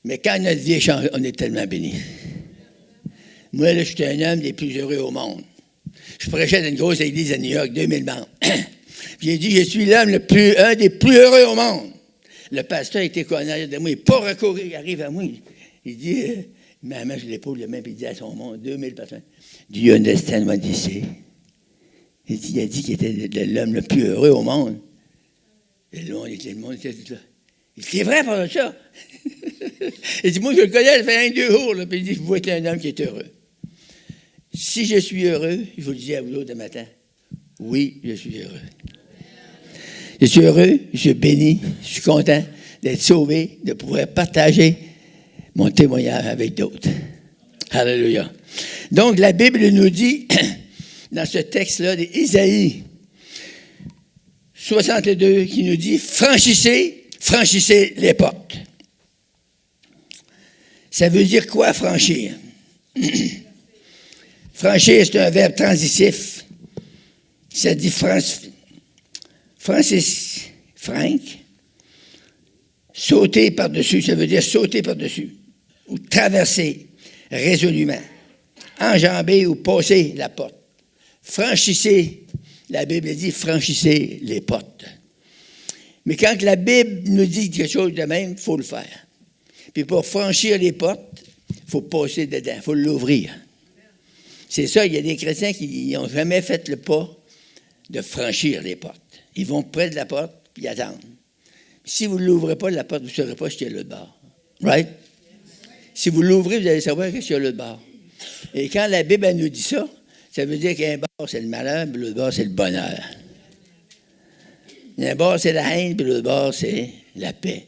Mais quand notre vie change, on est tellement bénis. Moi, là, j'étais un homme des plus heureux au monde. Je prêchais dans une grosse église à New York, 2000 membres. Puis j'ai dit, je suis l'homme un des plus heureux au monde. Le pasteur était connu de moi, il n'est pas recouru, il arrive à moi. Il dit, maman, je l'épaule, le même, puis il dit à son monde, 2000 personnes. Do you understand what he said? Il a dit qu'il était l'homme le plus heureux au monde. Et le monde était tout là. Il dit, c'est vrai pour ça. Il dit, moi, je le connais, ça fait 1-2 jours. Là. Puis il dit, vous êtes un homme qui est heureux. Si je suis heureux, je vous le dis à vous autres de matin, Oui, je suis heureux. Je suis heureux, je suis béni, je suis content d'être sauvé, de pouvoir partager mon témoignage avec d'autres. Alléluia. Donc, la Bible nous dit, dans ce texte-là d'Ésaïe 62, qui nous dit « Franchissez les portes ». Ça veut dire quoi, franchir? Franchir, c'est un verbe transitif. Ça dit Frank, sauter par-dessus, ça veut dire sauter par-dessus, ou traverser résolument, enjamber ou passer la porte. Franchissez, la Bible dit, franchissez les portes. Mais quand la Bible nous dit quelque chose de même, il faut le faire. Puis pour franchir les portes, il faut passer dedans, il faut l'ouvrir. C'est ça, il y a des chrétiens qui n'ont jamais fait le pas de franchir les portes. Ils vont près de la porte, puis ils attendent. Si vous ne l'ouvrez pas, la porte, vous ne saurez pas ce qu'il y a là de bord. Right? Si vous l'ouvrez, vous allez savoir ce qu'il y a là de bord. Et quand la Bible elle nous dit ça, ça veut dire qu'un bord, c'est le malheur, puis l'autre bord, c'est le bonheur. Un bord, c'est la haine, puis l'autre bord, c'est la paix,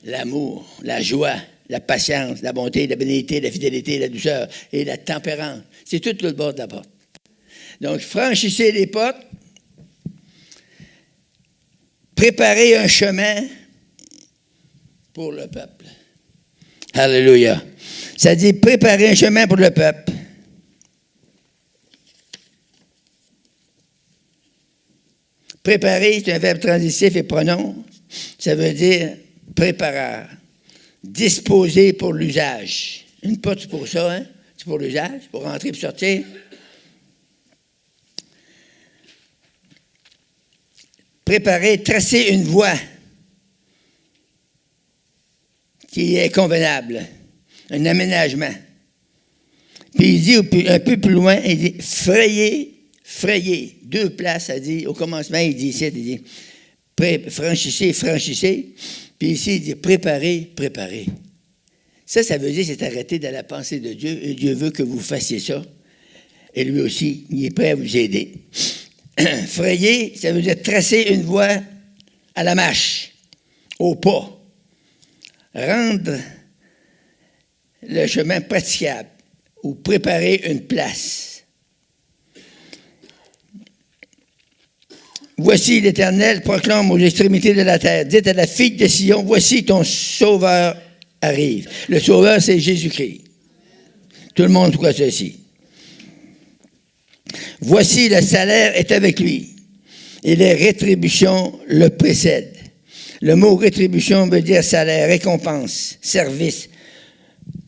l'amour, la joie, la patience, la bonté, la bénédiction, la fidélité, la douceur et la tempérance. C'est tout l'autre bord de la porte. Donc, franchissez les portes, préparez un chemin pour le peuple. Alléluia. Ça dit préparer un chemin pour le peuple. Préparer, c'est un verbe transitif et pronom. Ça veut dire préparer, disposer pour l'usage. Une porte, c'est pour ça, hein? C'est pour l'usage, pour rentrer et sortir. Préparer, tracer une voie qui est convenable, un aménagement. Puis il dit un peu plus loin, il dit frayer, deux places, ça dit, au commencement, il dit ici, il dit franchissez, puis ici, il dit préparez. Ça veut dire c'est arrêter de la pensée de Dieu, et Dieu veut que vous fassiez ça, et lui aussi, il est prêt à vous aider. Frayer, ça veut dire tracer une voie à la marche, au pas. Rendre le chemin praticable ou préparer une place. Voici l'Éternel proclame aux extrémités de la terre. Dites à la fille de Sion, voici ton sauveur arrive. Le sauveur, c'est Jésus-Christ. Tout le monde croit ceci. Voici, le salaire est avec lui, et les rétributions le précèdent. Le mot rétribution veut dire salaire, récompense, service,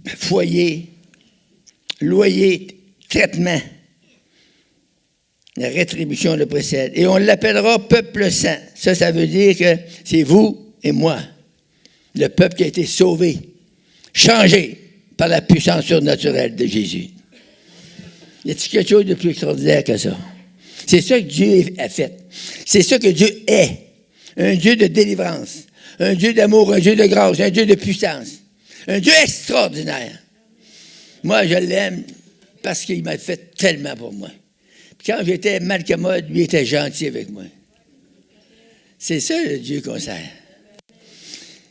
foyer, loyer, traitement. La rétribution le précède. Et on l'appellera peuple saint. Ça veut dire que c'est vous et moi, le peuple qui a été sauvé, changé par la puissance surnaturelle de Jésus. Y a-t-il quelque chose de plus extraordinaire que ça? C'est ça que Dieu a fait. C'est ça que Dieu est. Un Dieu de délivrance, un Dieu d'amour, un Dieu de grâce, un Dieu de puissance. Un Dieu extraordinaire. Moi, je l'aime parce qu'il m'a fait tellement pour moi. Puis quand j'étais malcommode, lui était gentil avec moi. C'est ça le Dieu qu'on sert.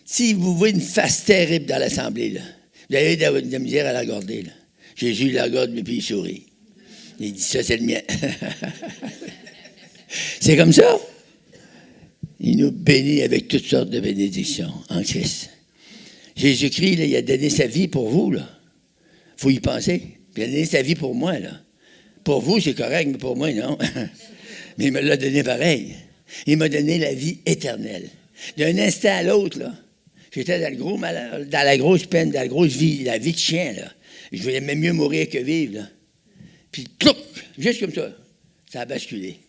Si vous voyez une face terrible dans l'assemblée, là, vous avez de la misère à la garder. Là. Jésus la garde, puis il sourit. Il dit, ça, c'est le mien. C'est comme ça. Il nous bénit avec toutes sortes de bénédictions en Christ. Jésus-Christ, là, il a donné sa vie pour vous. Il faut y penser. Il a donné sa vie pour moi. Là. Pour vous, c'est correct, mais pour moi, non. Mais il me l'a donné pareil. Il m'a donné la vie éternelle. D'un instant à l'autre, là, j'étais dans le gros malheur, dans la grosse peine, dans la grosse vie, la vie de chien. Là. Je voulais même mieux mourir que vivre. Là. Puis, clouc, juste comme ça a basculé.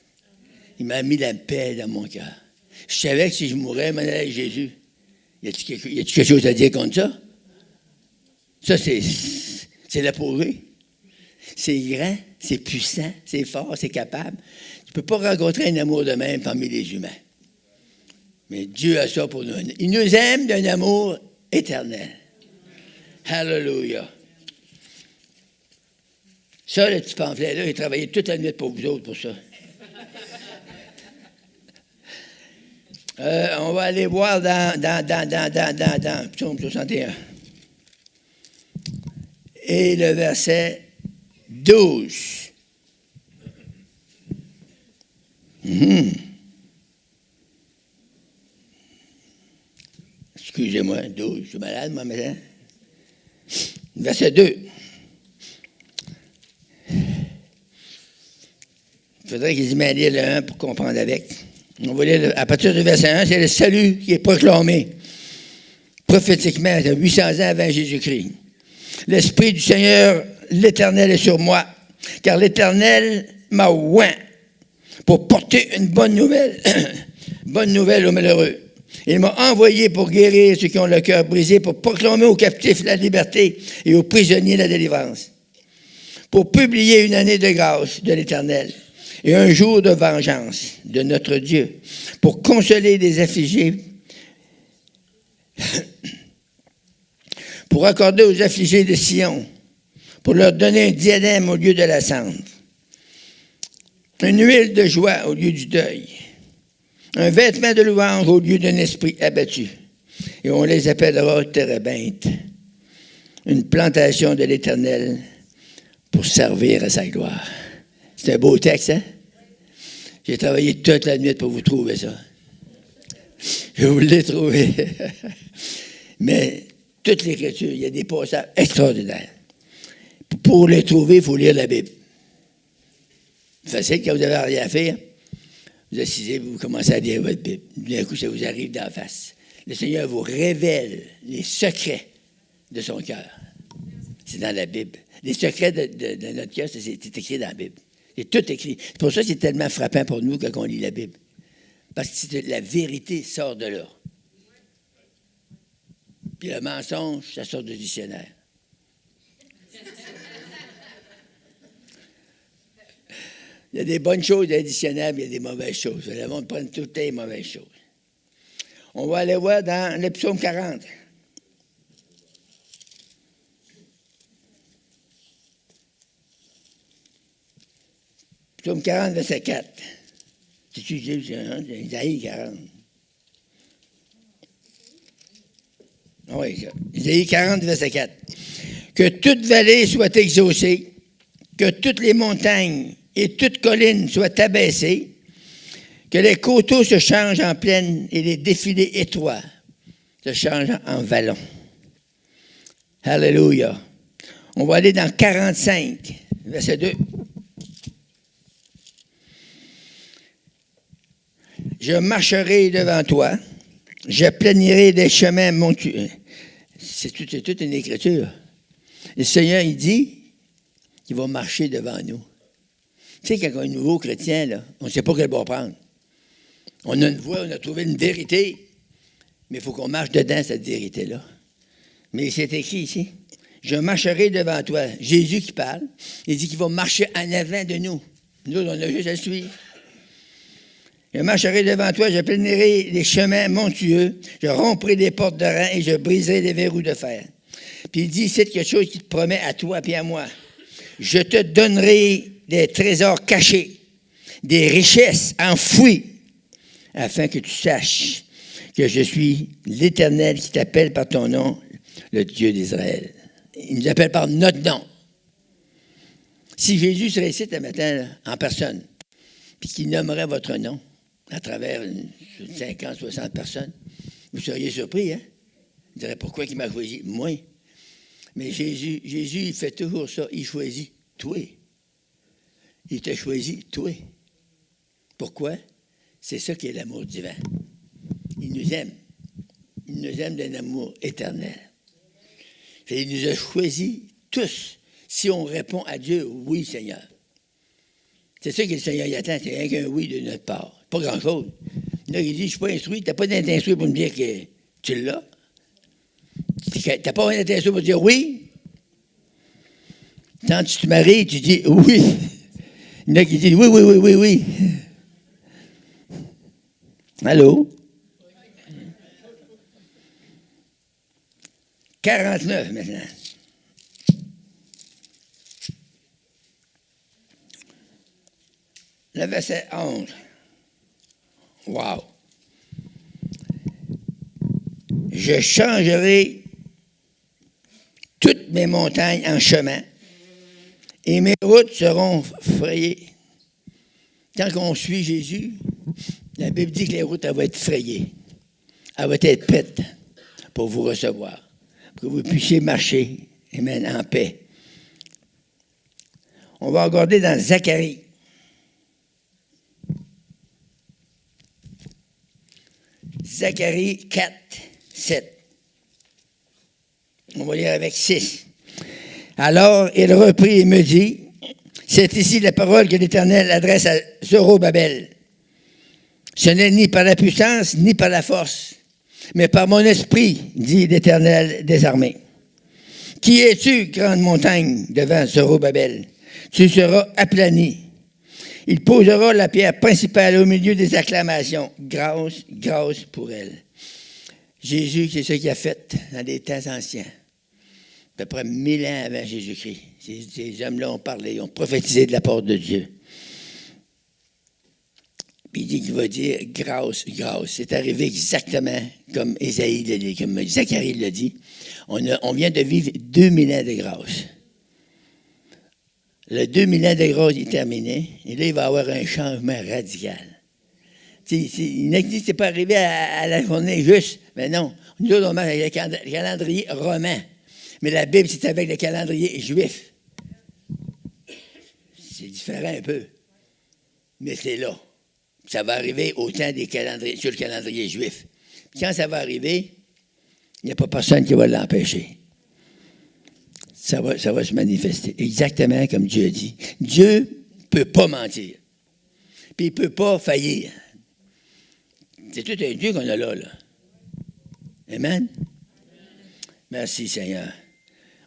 Il m'a mis la paix dans mon cœur. Je savais que si je mourais, je m'en allais avec Jésus. Y a-t-il quelque chose à dire contre ça? Ça, c'est l'appauvri. C'est grand, c'est puissant, c'est fort, c'est capable. Tu ne peux pas rencontrer un amour de même parmi les humains. Mais Dieu a ça pour nous. Il nous aime d'un amour éternel. Hallelujah. Ça, le petit pamphlet-là, il a travaillé toute la nuit pour vous autres pour ça. On va aller voir dans Psaume 61. Et le verset 12. Excusez-moi, 12, je suis malade, moi, maintenant. Verset 2. Il faudrait qu'ils y mettent le 1 pour comprendre avec. On va lire à partir du verset 1, c'est le salut qui est proclamé prophétiquement 800 ans avant Jésus-Christ. L'Esprit du Seigneur, l'Éternel est sur moi, car l'Éternel m'a oint pour porter une bonne nouvelle, bonne nouvelle aux malheureux. Il m'a envoyé pour guérir ceux qui ont le cœur brisé, pour proclamer aux captifs la liberté et aux prisonniers la délivrance, pour publier une année de grâce de l'Éternel et un jour de vengeance de notre Dieu, pour consoler les affligés, pour accorder aux affligés de Sion, pour leur donner un diadème au lieu de la cendre, une huile de joie au lieu du deuil, un vêtement de louange au lieu d'un esprit abattu. Et on les appellera térébintes, une plantation de l'Éternel pour servir à sa gloire. C'est un beau texte, hein? J'ai travaillé toute la nuit pour vous trouver ça. Je vous l'ai trouvé. Mais toute l'Écriture, il y a des passages extraordinaires. Pour les trouver, il faut lire la Bible. C'est facile quand vous n'avez rien à faire. Vous assisez, vous commencez à lire votre Bible. D'un coup, ça vous arrive d'en face. Le Seigneur vous révèle les secrets de son cœur. C'est dans la Bible. Les secrets de notre cœur, c'est écrit dans la Bible. C'est tout écrit. C'est pour ça que c'est tellement frappant pour nous quand on lit la Bible. Parce que la vérité sort de là. Puis le mensonge, ça sort du dictionnaire. Il y a des bonnes choses dans le dictionnaire, mais il y a des mauvaises choses. Le monde prend toutes les mauvaises choses. On va aller voir dans le psaume 40. Psaume 40, verset 4. C'est-tu Isaïe 40? Oui, Isaïe 40, verset 4. Que toute vallée soit exaucée, que toutes les montagnes et toute colline soient abaissées, que les coteaux se changent en plaine et les défilés étroits se changent en vallons. Alléluia. On va aller dans 45, verset 2. Je marcherai devant toi, je planirai des chemins montueux. C'est toute une écriture. Le Seigneur, il dit qu'il va marcher devant nous. Tu sais, quand on est nouveau chrétien, là, on ne sait pas quel bord prendre. On a une voie, on a trouvé une vérité, mais il faut qu'on marche dedans, cette vérité-là. Mais c'est écrit ici. Je marcherai devant toi. Jésus qui parle, il dit qu'il va marcher en avant de nous. Nous, on a juste à le suivre. Je marcherai devant toi, je planirai les chemins montueux, je romprai des portes de rein et je briserai des verrous de fer. Puis il dit, c'est quelque chose qui te promet à toi et à moi. Je te donnerai des trésors cachés, des richesses enfouies, afin que tu saches que je suis l'Éternel qui t'appelle par ton nom, le Dieu d'Israël. Il nous appelle par notre nom. Si Jésus serait ici ce matin, là, en personne, puis qu'il nommerait votre nom à travers 50, 60 personnes, vous seriez surpris, hein? Vous direz, pourquoi il m'a choisi? Moi. Mais Jésus, il fait toujours ça. Il choisit toi. Il t'a choisi toi. Pourquoi? C'est ça qui est l'amour divin. Il nous aime. Il nous aime d'un amour éternel. Et il nous a choisis tous. Si on répond à Dieu, oui, Seigneur. C'est ça que le Seigneur y attend, c'est rien qu'un oui de notre part. Pas grand-chose. Là, il dit, je ne suis pas instruit. Tu n'as pas d'être instruit pour me dire que tu l'as. Tu n'as pas d'être instruit pour dire oui. Quand tu te maries, tu dis oui. Il y en a qui disent oui, oui, oui, oui, oui. Allô? 49 maintenant. Le verset 11. Wow! Je changerai toutes mes montagnes en chemin et mes routes seront frayées. Quand on suit Jésus, la Bible dit que les routes, elles vont être frayées. Elle va être prête pour vous recevoir, pour que vous puissiez marcher, amen, en paix. On va regarder dans Zacharie. Zacharie 4, 7. On va lire avec 6. Alors, il reprit et me dit, c'est ici la parole que l'Éternel adresse à Zorobabel. Ce n'est ni par la puissance, ni par la force, mais par mon esprit, dit l'Éternel des armées. Qui es-tu, grande montagne, devant Zorobabel? Tu seras aplani. Il posera la pierre principale au milieu des acclamations. Grâce, grâce pour elle. Jésus, c'est ce qu'il a fait dans les temps anciens. À peu près 1000 ans avant Jésus-Christ. Ces hommes-là ont parlé, ils ont prophétisé de la part de Dieu. Puis il dit qu'il va dire grâce, grâce. C'est arrivé exactement comme Ésaïe l'a dit, comme Zacharie l'a dit. On vient de vivre 2000 ans de grâce. Le 2000 ans de grâce est terminé. Et là, il va y avoir un changement radical. Il n'a dit que ce n'est pas arrivé à la journée juste. Mais non. Nous, on marche avec le calendrier romain. Mais la Bible, c'est avec le calendrier juif. C'est différent un peu. Mais c'est là. Ça va arriver au temps des calendriers, sur le calendrier juif. Quand ça va arriver, il n'y a pas personne qui va l'empêcher. Ça va se manifester exactement comme Dieu dit. Dieu ne peut pas mentir. Puis il ne peut pas faillir. C'est tout un Dieu qu'on a là. Amen? Merci Seigneur.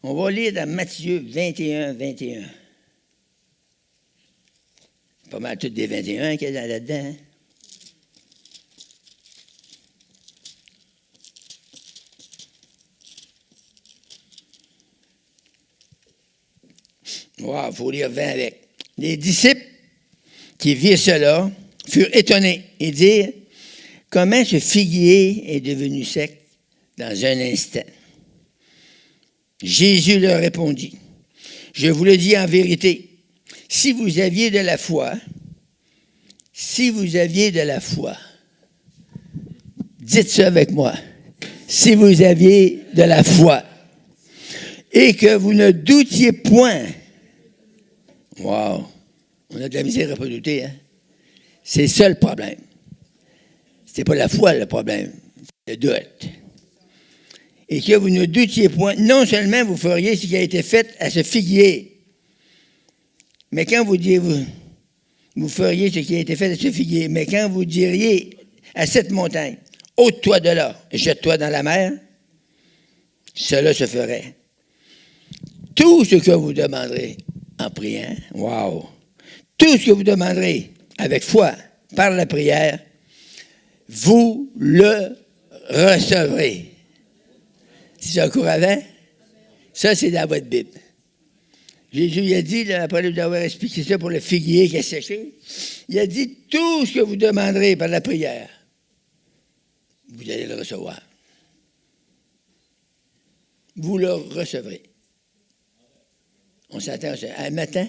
On va lire dans Matthieu 21, 21. Pas mal toutes des 21 qu'il y a là-dedans. Hein? Wow, il faut lire 20 avec. Les disciples qui virent cela furent étonnés et dirent, comment ce figuier est devenu sec dans un instant? Jésus leur répondit, je vous le dis en vérité, si vous aviez de la foi, dites ça avec moi, si vous aviez de la foi et que vous ne doutiez point, wow, on a de la misère à ne pas douter, hein? C'est ça le problème. C'est pas la foi le problème, c'est le doute. Et que vous ne doutiez point, non seulement vous feriez ce qui a été fait à ce figuier, mais quand vous diriez, vous feriez ce qui a été fait à ce figuier, mais quand vous diriez à cette montagne, ôte-toi de là, jette-toi dans la mer, cela se ferait. Tout ce que vous demanderez en priant, wow, tout ce que vous demanderez avec foi, par la prière, vous le recevrez. C'est un cours avant? Ça, c'est dans votre Bible. Jésus il a dit, là, après d'avoir expliqué ça pour le figuier qui a séché, il a dit, tout ce que vous demanderez par la prière, vous allez le recevoir. Vous le recevrez. On s'attend à ça. Un matin,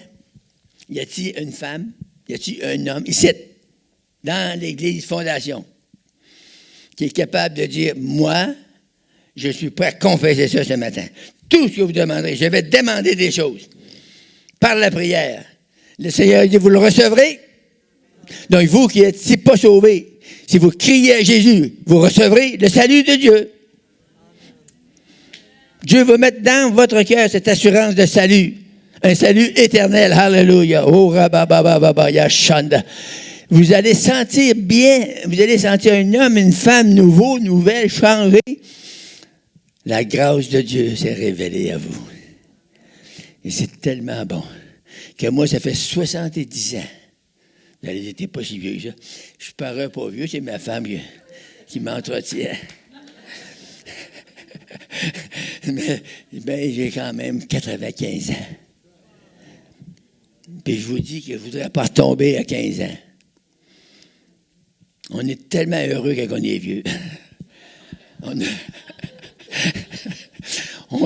y a-t-il une femme, y a-t-il un homme, ici, dans l'église fondation, qui est capable de dire, moi, je suis prêt à confesser ça ce matin. Tout ce que vous demanderez, je vais demander des choses. Par la prière. Le Seigneur dit, vous le recevrez. Donc, vous qui êtes si pas sauvés, si vous criez à Jésus, vous recevrez le salut de Dieu. Dieu va mettre dans votre cœur cette assurance de salut. Un salut éternel. Hallelujah. Oh, rababababa, yashanda. Vous allez sentir bien, vous allez sentir un homme, une femme nouveau, nouvelle, changée. La grâce de Dieu s'est révélée à vous. Et c'est tellement bon que moi, ça fait 70 ans. Vous n'avez été pas si vieux, ça. Je parais pas vieux, c'est ma femme qui m'entretient. Mais j'ai quand même 95 ans. Puis je vous dis que je ne voudrais pas retomber à 15 ans. On est tellement heureux quand on est vieux.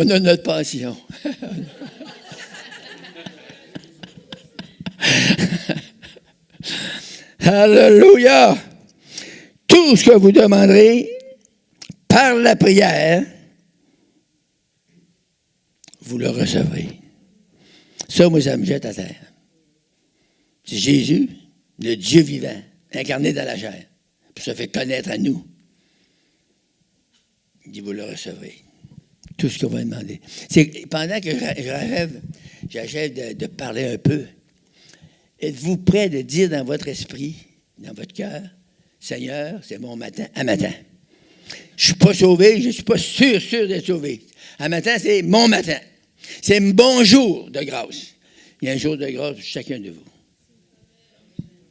On a notre passion. Alléluia! Tout ce que vous demanderez par la prière, vous le recevrez. Ça, moi, ça me jette à terre. C'est Jésus, le Dieu vivant, incarné dans la chair, puis ça fait connaître à nous. Il dit, vous le recevrez. Tout ce qu'on va demander. C'est pendant que j'achève de parler un peu, êtes-vous prêt de dire dans votre esprit, dans votre cœur, Seigneur, c'est mon matin à matin. Je ne suis pas sauvé, je ne suis pas sûr d'être sauvé. À matin, c'est mon matin. C'est un bon jour de grâce. Il y a un jour de grâce pour chacun de vous.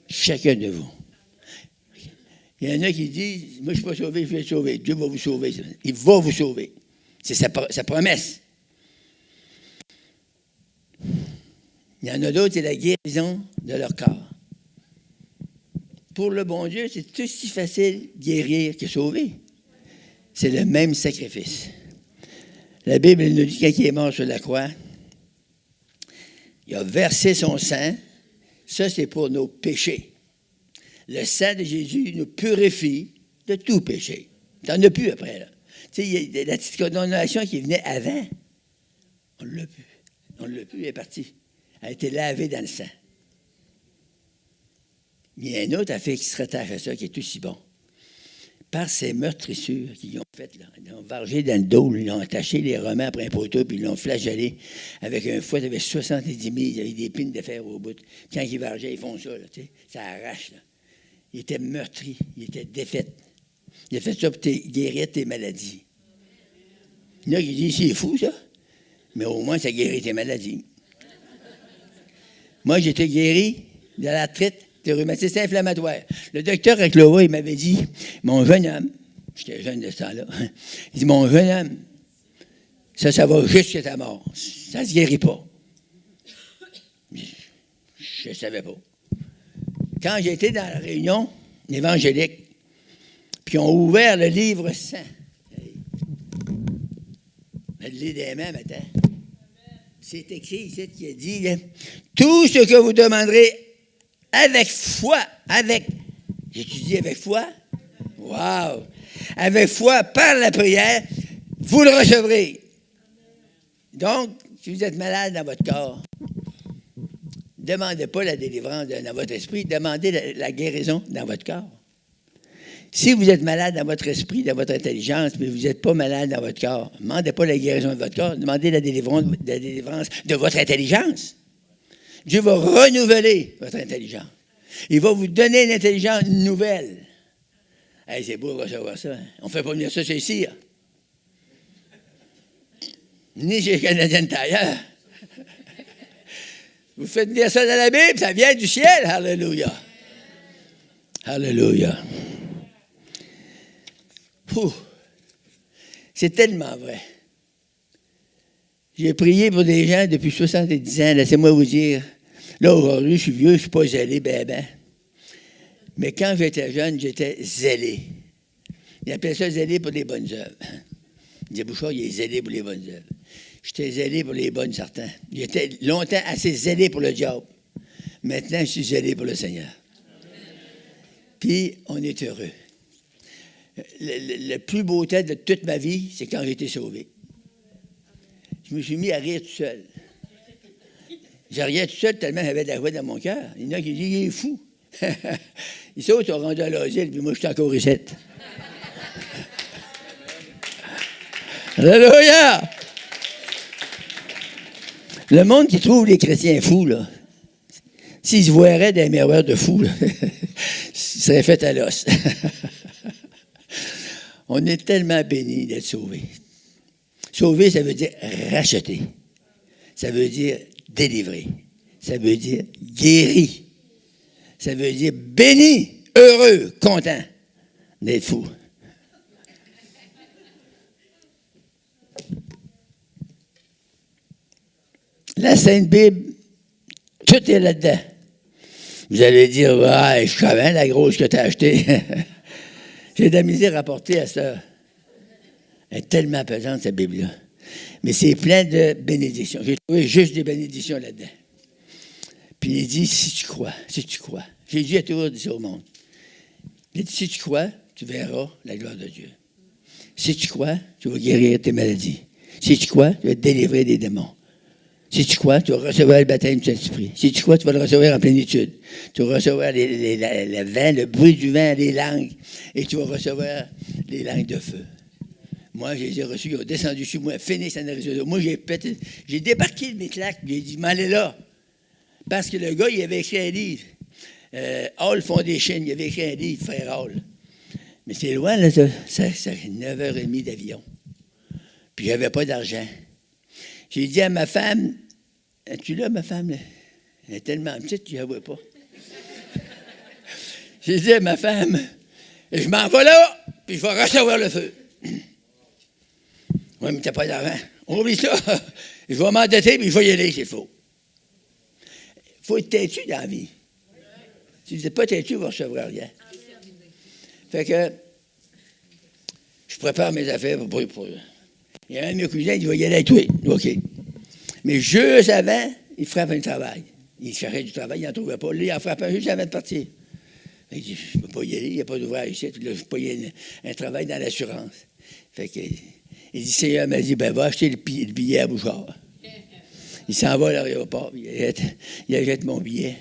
Chacun de vous. Il y en a qui disent, moi je ne suis pas sauvé, je vais être sauvé. Dieu va vous sauver. Il va vous sauver. C'est sa promesse. Il y en a d'autres, c'est la guérison de leur corps. Pour le bon Dieu, c'est aussi facile guérir que sauver. C'est le même sacrifice. La Bible nous dit, quand il est mort sur la croix, il a versé son sang. Ça, c'est pour nos péchés. Le sang de Jésus nous purifie de tout péché. Tu n'en as plus après, là. Tu sais, il y a la petite condamnation qui venait avant. On ne l'a plus. On ne l'a plus, elle est partie. Elle a été lavée dans le sang. Il y a un autre affaire qui se rattache à ça, qui est aussi bon. Par ces meurtrissures qu'ils ont faites, là, ils l'ont vargé dans le dos, ils l'ont attaché les Romains après un poteau, puis ils l'ont flagellé avec un fouet, il y avait 70 000, il y avait des pines de fer au bout. Quand ils vargeaient, ils font ça, là, tu sais, ça arrache. Là. Il était meurtri, il était défait. Il a fait ça pour guérir tes maladies. Il y en a qui disent, c'est fou, ça. Mais au moins, ça guérit tes maladies. Moi, j'étais guéri de l'arthrite, de rhumatisme inflammatoire. Le docteur Reclova, il m'avait dit, mon jeune homme, j'étais jeune de ce temps-là, il dit, mon jeune homme, ça va jusqu'à ta mort. Ça ne se guérit pas. Je ne savais pas. Quand j'étais dans la réunion évangélique, puis on a ouvert le livre saint. Je l'ai des mains maintenant. C'est écrit ici qui a dit, là, tout ce que vous demanderez avec foi, j'étudie avec foi, wow, avec foi par la prière, vous le recevrez. Donc, si vous êtes malade dans votre corps, ne demandez pas la délivrance dans votre esprit, demandez la guérison dans votre corps. Si vous êtes malade dans votre esprit, dans votre intelligence, mais vous n'êtes pas malade dans votre corps, ne demandez pas la guérison de votre corps, demandez la délivrance de votre intelligence. Dieu va renouveler votre intelligence. Il va vous donner une intelligence nouvelle. Hey, c'est beau de recevoir ça. Hein? On ne fait pas venir ça chez ici. Hein? Ni chez les Canadiens de ailleurs. Vous faites venir ça dans la Bible, ça vient du ciel. Alléluia. Alléluia. Ouh. C'est tellement vrai. J'ai prié pour des gens depuis 70 ans. Laissez-moi vous dire. Là, aujourd'hui, je suis vieux, je ne suis pas zélé, ben. Mais quand j'étais jeune, j'étais zélé. Ils appelaient ça zélé pour les bonnes œuvres. Ils disaient, Bouchard, il est zélé pour les bonnes œuvres. J'étais zélé pour les bonnes, certains. J'étais longtemps assez zélé pour le diable. Maintenant, je suis zélé pour le Seigneur. Puis, on est heureux. Le plus beau temps de toute ma vie, c'est quand j'ai été sauvé. Je me suis mis à rire tout seul. J'ai riais tout seul tellement j'avais de la voix dans mon cœur. Il y en a qui disent, il est fou. Ils autres ont rendu à l'asile, puis moi, je suis encore ici. Alléluia! Le monde qui trouve les chrétiens fous, là, s'ils se voiraient des miroirs de fous, là, ils seraient faits à l'os. On est tellement bénis d'être sauvés. Sauver, ça veut dire racheter. Ça veut dire délivré. Ça veut dire guéri. Ça veut dire béni, heureux, content d'être fou. La Sainte Bible, tout est là-dedans. Vous allez dire, ouais, je savais la grosse que tu as achetée. J'ai de la misère à porter à ça. Elle est tellement pesante, cette Bible-là. Mais c'est plein de bénédictions. J'ai trouvé juste des bénédictions là-dedans. Puis il dit, si tu crois. Jésus a toujours dit ça au monde. Il dit, si tu crois, tu verras la gloire de Dieu. Si tu crois, tu vas guérir tes maladies. Si tu crois, tu vas te délivrer des démons. Si tu crois, tu vas recevoir le baptême du Saint-Esprit. Si tu crois, tu vas le recevoir en plénitude. Tu vas recevoir le vent, le bruit du vent, les langues, et tu vas recevoir les langues de feu. Moi, je les ai reçus, ils ont descendu sur moi, Phoenix en Arizona. Moi, j'ai débarqué de mes claques, j'ai dit, m'allez là. Parce que le gars, il avait écrit un livre. Hall Foundation, il avait écrit un livre, frère Hall. Mais c'est loin, là, c'est 9h30 d'avion. Puis j'avais pas d'argent. J'ai dit à ma femme, es-tu là, ma femme? Là? Elle est tellement petite que je ne la vois pas. J'ai dit à ma femme, je m'en vais là, puis je vais recevoir le feu. Oui, mais tu n'as pas d'argent. Oublie ça. Je vais m'endetter, puis je vais y aller s'il faut. Il faut être têtu dans la vie. Si vous n'êtes pas têtu, vous ne recevrez rien. Fait que je prépare mes affaires pour il y a un de mes cousins, il va y aller avec toi. OK. Mais juste avant, il frappe un travail. Il cherchait du travail, il n'en trouvait pas. Là, il en frappe un juste avant de partir. Il dit, je ne peux pas y aller, il n'y a pas d'ouvrage ici. Là, je peux pas y aller un travail dans l'assurance. Fait que, il dit, Seigneur m'a dit, ben va acheter le billet à Bouchard. Il s'en va à l'aéroport, il achète mon billet.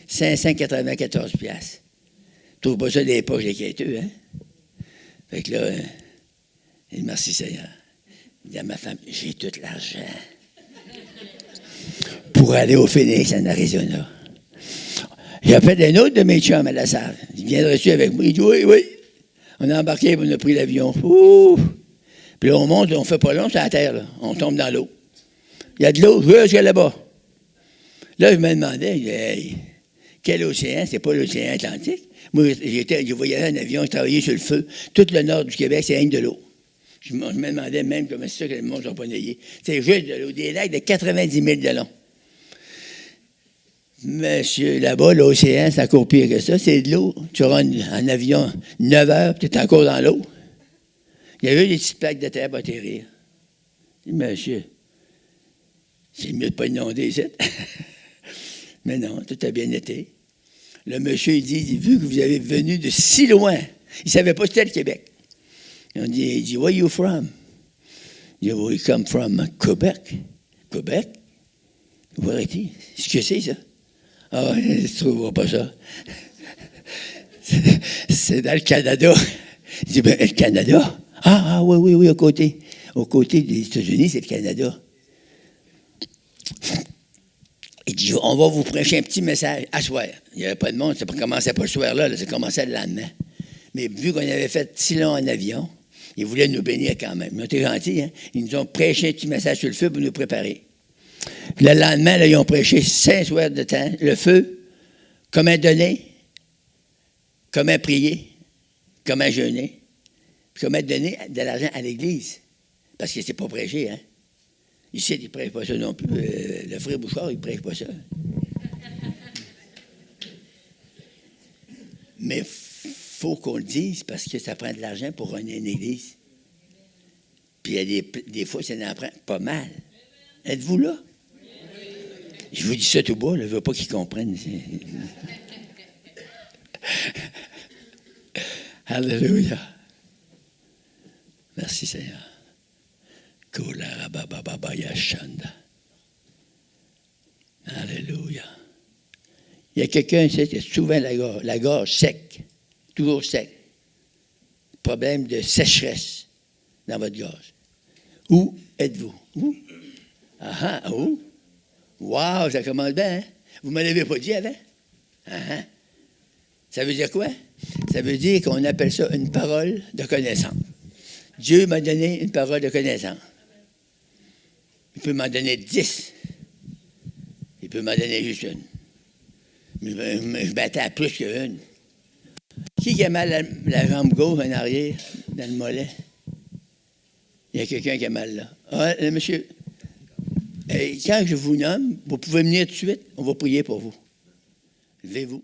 594 piastres. Je trouve pas ça des poches des quêteux, hein? Fait que là, il dit, merci Seigneur. Il dit à ma femme, j'ai tout l'argent pour aller au Phoenix, en Arizona. J'appelle un autre de mes chums à la salle. Il viendrait-tu avec moi? Il dit, oui. On a embarqué, on a pris l'avion. Ouh! Puis là, on monte, on ne fait pas long sur la terre, là. On tombe dans l'eau. Il y a de l'eau, jusqu'à là-bas. Là, je me demandais, hey, quel océan? C'est pas l'océan Atlantique. Moi, je voyageais en avion, je travaillais sur le feu. Tout le nord du Québec, c'est rien que de l'eau. Je me demandais même comment c'est ça que le monde ne sont pas nayés. C'est juste de l'eau, des lacs de 90 000 de long. Monsieur, là-bas, l'océan, c'est encore pire que ça. C'est de l'eau. Tu auras en avion 9 heures, puis tu es encore dans l'eau. Il y a eu des petites plaques de terre pour atterrir. Je dis, monsieur, c'est mieux de ne pas inonder ici. Mais non, tout a bien été. Le monsieur, il dit, vu que vous avez venu de si loin, il ne savait pas c'était le Québec. Il dit, where you from? Il dit, we come from Quebec. Quebec? Where it is? Qu'est-ce que c'est, ça? Ah, tu ne trouveras pas ça. C'est dans le Canada. Il dit, ben, le Canada? Ah, oui, à côté. Au côté des États-Unis, c'est le Canada. Il dit, on va vous prêcher un petit message à soir. Il n'y avait pas de monde, ça ne commençait pas le soir-là, ça commençait le lendemain. Mais vu qu'on avait fait si long en avion, ils voulaient nous bénir quand même. Ils ont été gentils, hein? Ils nous ont prêché un petit message sur le feu pour nous préparer. Puis le lendemain, là, ils ont prêché 5 soirs de temps, le feu, comment donner, comment prier, comment jeûner, puis comment donner de l'argent à l'Église. Parce que c'est pas prêché, hein? Ici, ils ne prêchent pas ça non plus. Le frère Bouchard, il ne prêche pas ça. Mais il faut qu'on le dise parce que ça prend de l'argent pour runner une église. Puis il y a des fois, ça en prend pas mal. Êtes-vous là? Je vous dis ça tout bas, là, je ne veux pas qu'ils comprennent. Alléluia. Merci Seigneur. Alléluia. Il y a quelqu'un ici qui a souvent la gorge sec, toujours sec. Problème de sécheresse dans votre gorge. Où êtes-vous? Où? Où? Wow, ça commence bien, hein? Vous ne me l'avez pas dit avant? Ça veut dire quoi? Ça veut dire qu'on appelle ça une parole de connaissance. Dieu m'a donné une parole de connaissance. Il peut m'en donner 10. Il peut m'en donner juste une. Mais je m'attends à plus qu'une. Qui a mal la jambe gauche en arrière, dans le mollet? Il y a quelqu'un qui a mal là. Ah, monsieur, quand je vous nomme, vous pouvez venir tout de suite, on va prier pour vous. Levez-vous.